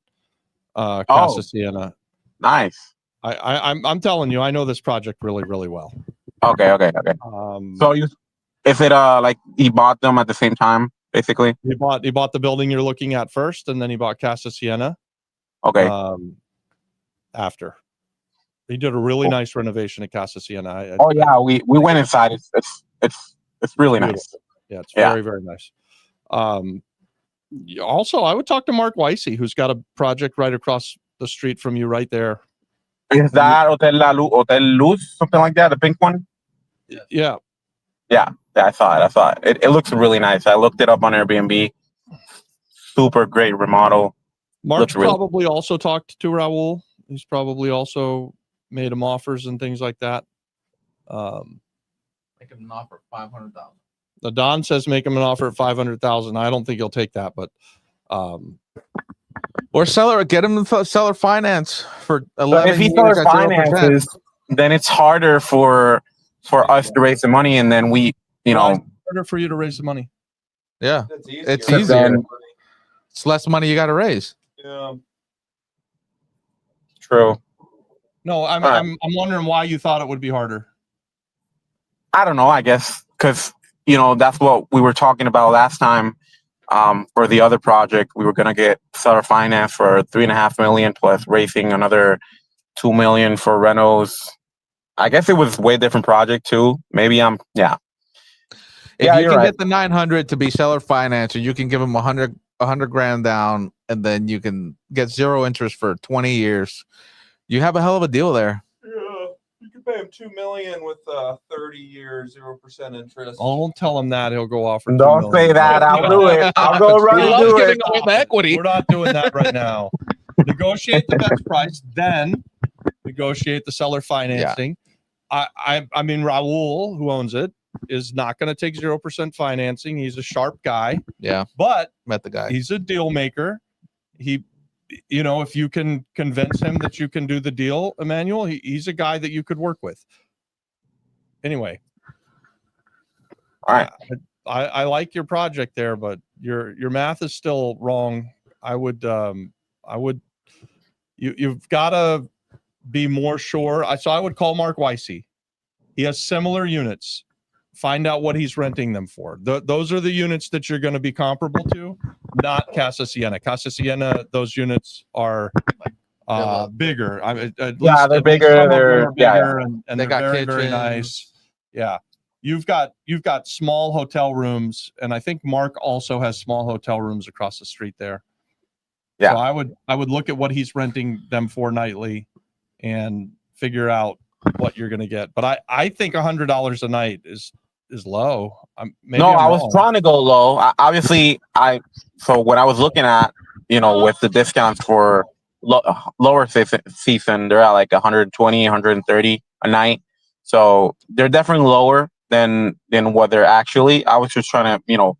Casa Siena. Nice. I'm telling you, I know this project really, really well. Okay. So is it like he bought them at the same time? Basically, he bought the building you're looking at first, and then he bought Casa Siena. Okay. After he did a really nice renovation at Casa Siena. We went inside. It's really nice. Yeah, it's very, very nice. Also, I would talk to Mark Weissy, who's got a project right across the street from you, right there. Is that Hotel Luz, something like that? The pink one? Yeah. Yeah, I saw it. It looks really nice. I looked it up on Airbnb. Super great remodel. Mark's really- probably also talked to Raul. He's probably also made him offers and things like that. Make him an offer of 500,000. The Don says make him an offer at 500,000. I don't think he'll take that, but Or get him seller finance for But 11 if he years sells at 0%. finances, then it's harder for us to raise the money, and then we, you Why know, is it harder for you to raise the money. Yeah, It's it's But easier. then- It's less money you got to raise. Yeah. true. No, I'm All right. I'm wondering why you thought it would be harder. I don't know. I guess because that's what we were talking about last time. For the other project, we were gonna get seller finance for $3.5 million plus raising another $2 million for renos. I guess it was way different project too. Maybe If Yeah, you you're can right. get the 900 to be seller finance, or you can give them 100 grand down, and then you can get 0 interest for 20 years. You have a hell of a deal there. Yeah. You can pay him $2 million with 30 years, 0% interest. Oh, don't tell him that. He'll go off for $2 Don't million. say that. I'll do it. I'll go He run and loves do giving it. away the equity. We're not doing that right now. Negotiate the best price, then negotiate the seller financing. I mean, Raul, who owns it, is not going to take 0% financing. He's a sharp guy, Yeah, but met the guy. he's a deal maker. He, if you can convince him that you can do the deal, Emmanuel, he's a guy that you could work with. Anyway. All right. I like your project there, but your math is still wrong. You've got to be more sure. So I would call Mark Weissy. He has similar units. Find out what he's renting them for. Those are the units that you're going to be comparable to, not Casa Siena. Casa Siena, those units are bigger. I mean, at least they're at least bigger, some of them they're- are yeah, bigger, and They they're got very, very kitchens. nice. Yeah. You've got small hotel rooms, and I think Mark also has small hotel rooms across the street there. Yeah. So I would look at what he's renting them for nightly and figure out what you're going to get. But I think $100 a night is low. Maybe No, I'm I was wrong. trying to go low. So when I was looking at, with the discounts for lower season, they're at like 120, 130 a night. So they're definitely lower than what they're actually. I was just trying to,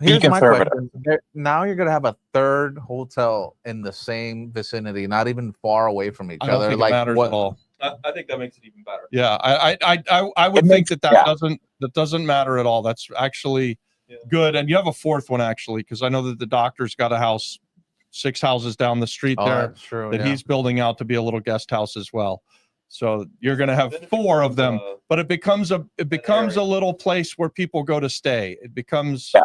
Here's my conservative. question. Now you're gonna have a third hotel in the same vicinity, not even far away from each I don't other. think it Like matters what? at all. I think that makes it even better. Yeah, I would It think makes- that yeah. doesn't matter at all. That's actually good. And you have a fourth one actually, because I know that the doctor's got a house 6 houses down the street Oh, there that's true. that Yeah. he's building out to be a little guest house as well. So you're going to have 4 of them, but it becomes a little place where people go to stay. It becomes Yeah.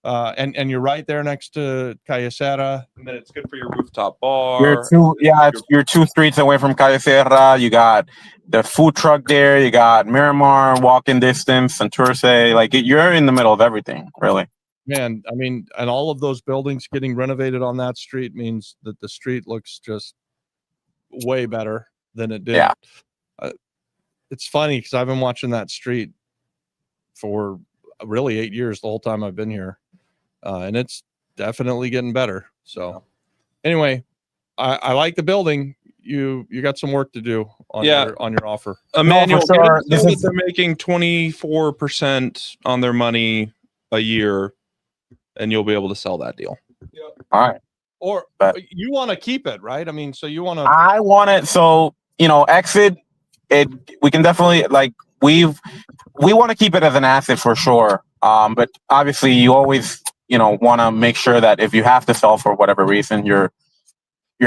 And you're right there next to Calle Serra. And then it's good for your rooftop bar. You're 2 streets away from Calle Serra. You got the food truck there. You got Miramar, walking distance, Santurce. Like you're in the middle of everything, really. Man, I mean, and all of those buildings getting renovated on that street means that the street looks just way better than it did. Yeah. It's funny because I've been watching that street for really 8 years, the whole time I've been here. And it's definitely getting better. So anyway, I like the building. You got some work to do on your offer. Emmanuel, for sure. give them they're making 24% on their money a year, and you'll be able to sell that deal. All right. Or But- you want to keep it, right? I mean, so you want to I want it. So, exit it. We can definitely we want to keep it as an asset for sure. But obviously you always, want to make sure that if you have to sell for whatever reason, you're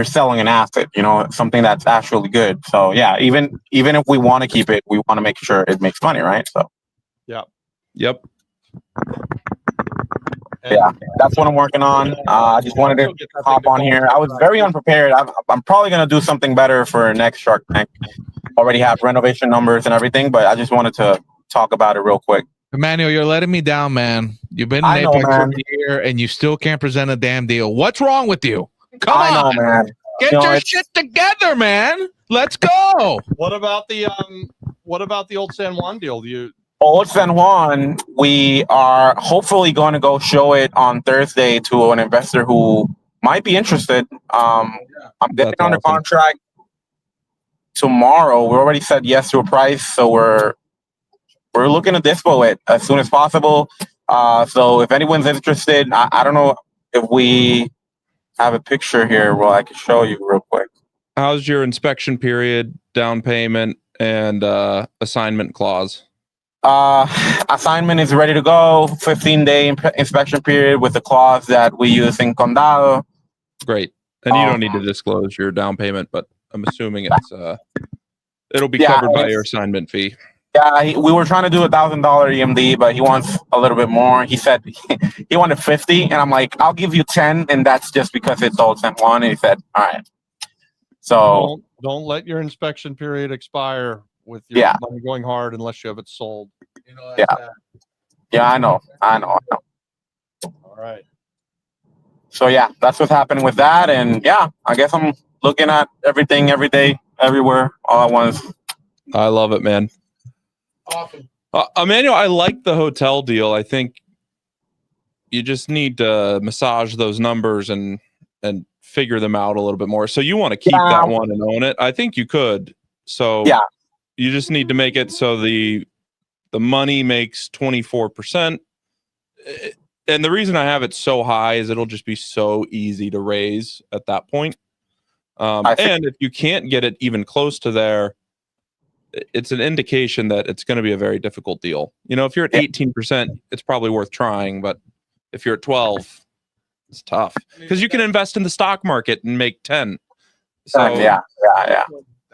selling an asset, something that's actually good. So yeah, even if we want to keep it, we want to make sure it makes money, right? So Yep. yeah, that's what I'm working on. I just wanted to hop on here. I was very unprepared. I'm probably going to do something better for next Shark Tank. Already have renovation numbers and everything, but I just wanted to talk about it real quick. Emmanuel, you're letting me down, man. You've been in I know, Apex for man. a year and you still can't present a damn deal. What's wrong with you? Come I on, know, man. get your shit together, man. Let's go. What about the old San Juan deal? Old San Juan, we are hopefully going to go show it on Thursday to an investor who might be interested. I'm getting That's under awesome. contract tomorrow. We already said yes to a price, so we're looking to dispo it as soon as possible. So if anyone's interested, I don't know if we have a picture here. Well, I can show you real quick. How's your inspection period, down payment, and assignment clause? Assignment is ready to go. 15-day inspection period with the clause that we use in Condado. Great. And you don't need to disclose your down payment, but I'm assuming it'll be covered by your assignment fee. Yeah, we were trying to do $1,000 EMD, but he wants a little bit more. He said he wanted 50, and I'm like, I'll give you 10, and that's just because it's all sent one. And he said, all right. So Don't let your inspection period expire with your money going hard unless you have it sold. You know, I know. All right. So yeah, that's what's happening with that, and yeah, I guess I'm looking at everything every day, everywhere, all at once. I love it, man. awesome. Emmanuel, I like the hotel deal. I think you just need to massage those numbers and figure them out a little bit more. So you want to keep that one and own it? I think you could. So you just need to make it so the money makes 24%. And the reason I have it so high is it'll just be so easy to raise at that point. And if you can't get it even close to there, it's an indication that it's going to be a very difficult deal. You know, if you're at 18%, it's probably worth trying. But if you're at 12, it's tough because you can invest in the stock market and make 10. So yeah.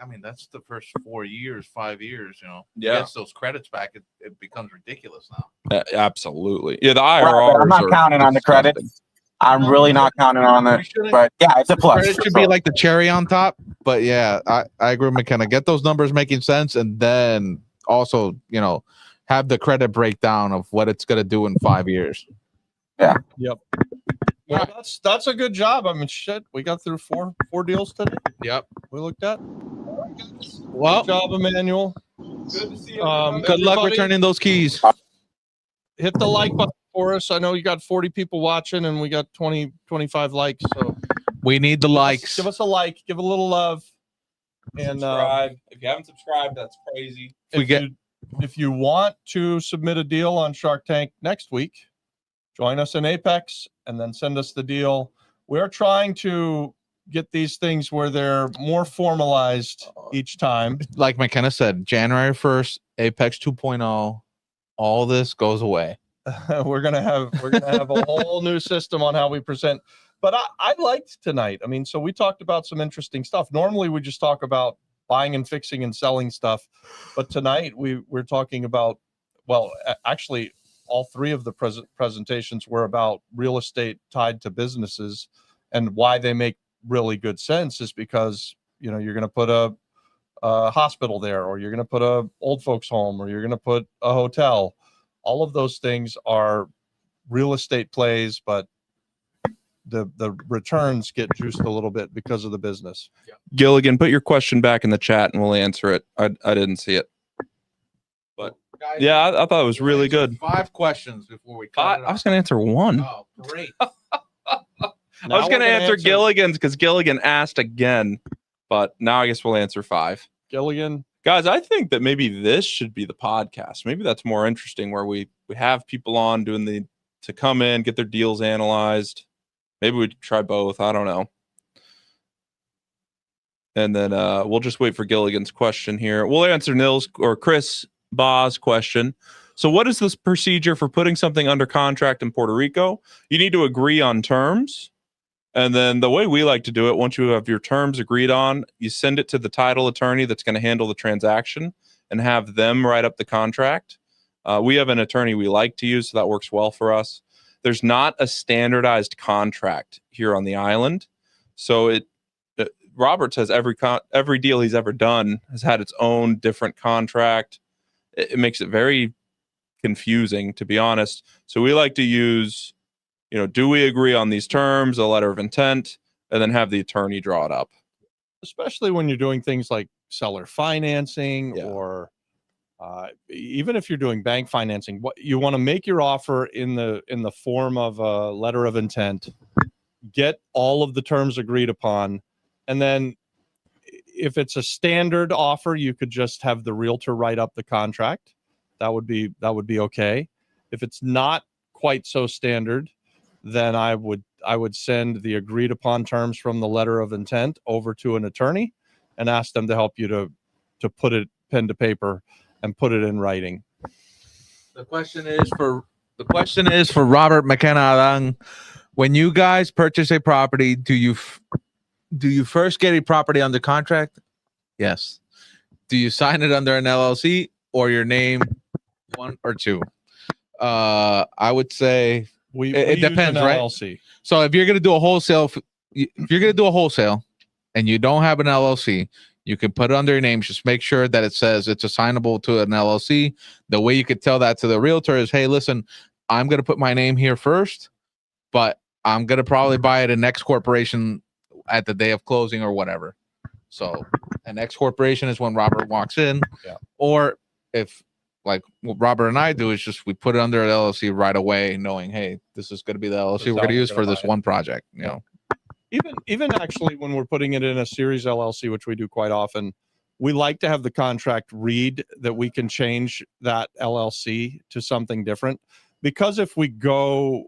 I mean, that's the first 4 years, 5 years, you know. Yeah. Gets those credits back, it becomes ridiculous now. Absolutely. Yeah, the IRRs I'm not counting on the credits. I'm really not counting on it. But yeah, it's a plus. Credit should be like the cherry on top. But yeah, I agree with McKenna. Get those numbers making sense, and then also, you know, have the credit breakdown of what it's gonna do in 5 years. Yep. Well, that's a good job. I mean, shit, we got through four deals today. Yep. We looked at. Well, good job, Emmanuel. Good to see you. Good luck returning those keys. Hit the like button for us. I know you got 40 people watching, and we got 20, 25 likes. So we need the likes. Give us a like. Give a little love. And subscribe. If you haven't subscribed, that's crazy. If you want to submit a deal on Shark Tank next week, join us in Apex and then send us the deal. We're trying to get these things where they're more formalized each time. Like McKenna said, January 1st, Apex 2.0, all this goes away. We're gonna have a whole new system on how we present. But I liked tonight. I mean, so we talked about some interesting stuff. Normally we just talk about buying and fixing and selling stuff, but tonight we're talking about, well, actually all three of the presentations were about real estate tied to businesses, and why they make really good sense is because, you know, you're going to put a hospital there, or you're going to put a old folks home, or you're going to put a hotel. All of those things are real estate plays, but the returns get juiced a little bit because of the business. Gilligan, put your question back in the chat and we'll answer it. I didn't see it. But guys, yeah, I thought it was really good. 5 questions before we cut it I was going to answer one. off. Oh, great. I was going to answer Gilligan's because Gilligan asked again, but now I guess we'll answer 5. Gilligan. Guys, I think that maybe this should be the podcast. Maybe that's more interesting, where we have people on to come in, get their deals analyzed. Maybe we try both. I don't know. And then we'll just wait for Gilligan's question here. We'll answer Nils or Chris Ba's question. So what is this procedure for putting something under contract in Puerto Rico? You need to agree on terms. And then the way we like to do it, once you have your terms agreed on, you send it to the title attorney that's going to handle the transaction and have them write up the contract. We have an attorney we like to use, so that works well for us. There's not a standardized contract here on the island. So Robert says every deal he's ever done has had its own different contract. It makes it very confusing, to be honest. So we like to use, do we agree on these terms, a letter of intent, and then have the attorney draw it up. Especially when you're doing things like seller financing or even if you're doing bank financing, what you want to make your offer in the form of a letter of intent, get all of the terms agreed upon, and then if it's a standard offer, you could just have the realtor write up the contract. That would be okay. If it's not quite so standard, then I would send the agreed upon terms from the letter of intent over to an attorney and ask them to help you to put it pen to paper and put it in writing. The question is for Robert McKenna Adang. When you guys purchase a property, do you first get a property under contract? Yes. Do you sign it under an LLC or your name, one or two? I would say it depends, right? LLC. So if you're gonna do a wholesale, and you don't have an LLC, you can put it under your name. Just make sure that it says it's assignable to an LLC. The way you could tell that to the realtor is, hey, listen, I'm gonna put my name here first, but I'm gonna probably buy it in X corporation at the day of closing or whatever. So an X corporation is when Robert walks in, or if like what Robert and I do is just we put it under an LLC right away, knowing, hey, this is going to be the LLC we're going to use for this one project. You know, even actually when we're putting it in a series LLC, which we do quite often, we like to have the contract read that we can change that LLC to something different, because if we go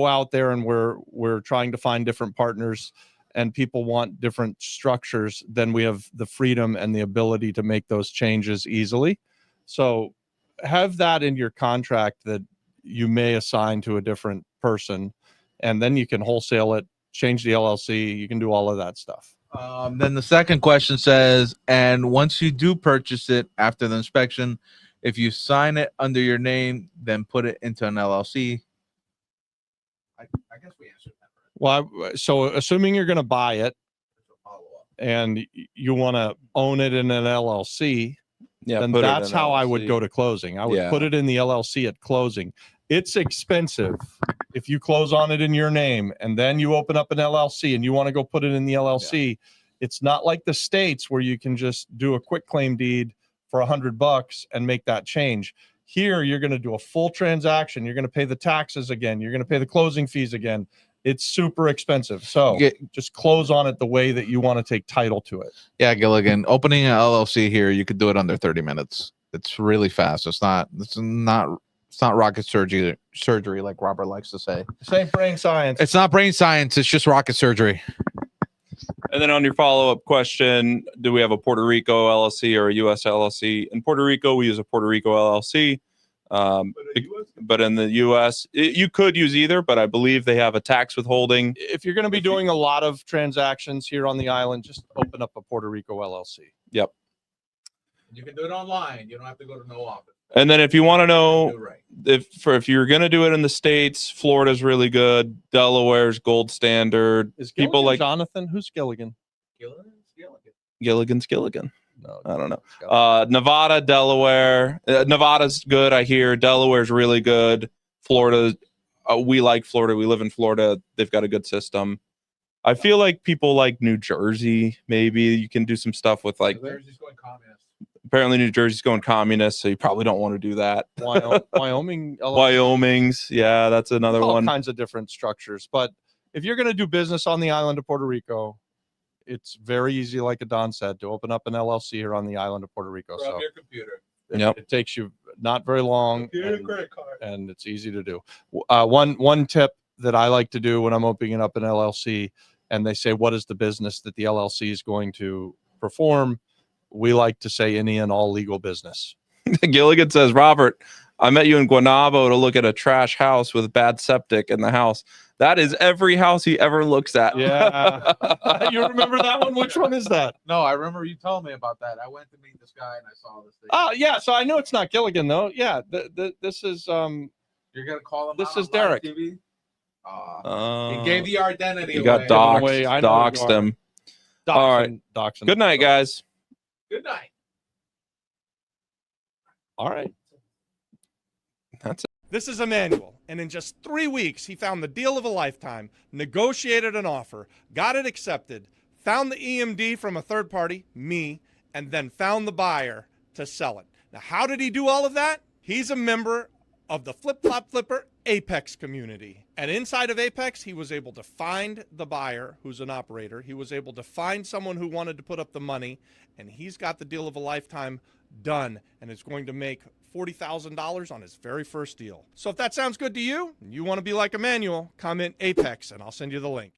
out there and we're trying to find different partners and people want different structures, then we have the freedom and the ability to make those changes easily. So have that in your contract that you may assign to a different person, and then you can wholesale it, change the LLC. You can do all of that stuff. Then the second question says, and once you do purchase it after the inspection, if you sign it under your name, then put it into an LLC. I guess we answered that. Well, so assuming you're going to buy it and you want to own it in an LLC, then that's how I would go to closing. I would put it in the LLC at closing. It's expensive if you close on it in your name and then you open up an LLC and you want to go put it in the LLC. It's not like the States where you can just do a quick claim deed for $100 and make that change. Here, you're going to do a full transaction. You're going to pay the taxes again. You're going to pay the closing fees again. It's super expensive. So just close on it the way that you want to take title to it. Yeah, Gilligan, opening an LLC here, you could do it under 30 minutes. It's really fast. It's not rocket surgery like Robert likes to say. This ain't brain science. It's not brain science. It's just rocket surgery. And then on your follow-up question, do we have a Puerto Rico LLC or a U.S. LLC? In Puerto Rico, we use a Puerto Rico LLC. But in the U.S., you could use either, but I believe they have a tax withholding. If you're going to be doing a lot of transactions here on the island, just open up a Puerto Rico LLC. Yep. You can do it online. You don't have to go to no office. And then if you want to know if you're going to do it in the States, Florida's really good. Delaware's gold standard. Is Gilligan people like Jonathan? Who's Gilligan? Gilligan's Gilligan. No, I don't know. Nevada, Delaware. Nevada's good, I hear. Delaware's really good. Florida, we like Florida. We live in Florida. They've got a good system. I feel like people like New Jersey. Maybe you can do some stuff with like. New Jersey's going communist. Apparently, New Jersey's going communist, so you probably don't want to do that. Wyoming. Wyoming's, yeah, that's another one. All kinds of different structures. But if you're going to do business on the island of Puerto Rico, it's very easy, like Adon said, to open up an LLC here on the island of Puerto Rico. Grab your computer. It takes you not very long, and it's easy to do. One tip that I like to do when I'm opening up an LLC, and they say, what is the business that the LLC is going to perform? We like to say any and all legal business. Gilligan says, Robert, I met you in Guanabo to look at a trash house with bad septic in the house. That is every house he ever looks at. Yeah. You remember that one? Which one is that? No, I remember you told me about that. I went to meet this guy and I saw this thing. Oh, yeah. So I know it's not Gilligan, though. Yeah. This is You're gonna call him. This is Derek. He gave the identity. You got doxed him. All right. Good night, guys. Good night. All right. That's it. This is Emmanuel, and in just 3 weeks, he found the deal of a lifetime, negotiated an offer, got it accepted, found the EMD from a third party, me, and then found the buyer to sell it. Now, how did he do all of that? He's a member of the Flip Flop Flipper Apex community. And inside of Apex, he was able to find the buyer who's an operator. He was able to find someone who wanted to put up the money, and he's got the deal of a lifetime done, and is going to make $40,000 on his very first deal. So if that sounds good to you, and you want to be like Emmanuel, comment Apex, and I'll send you the link.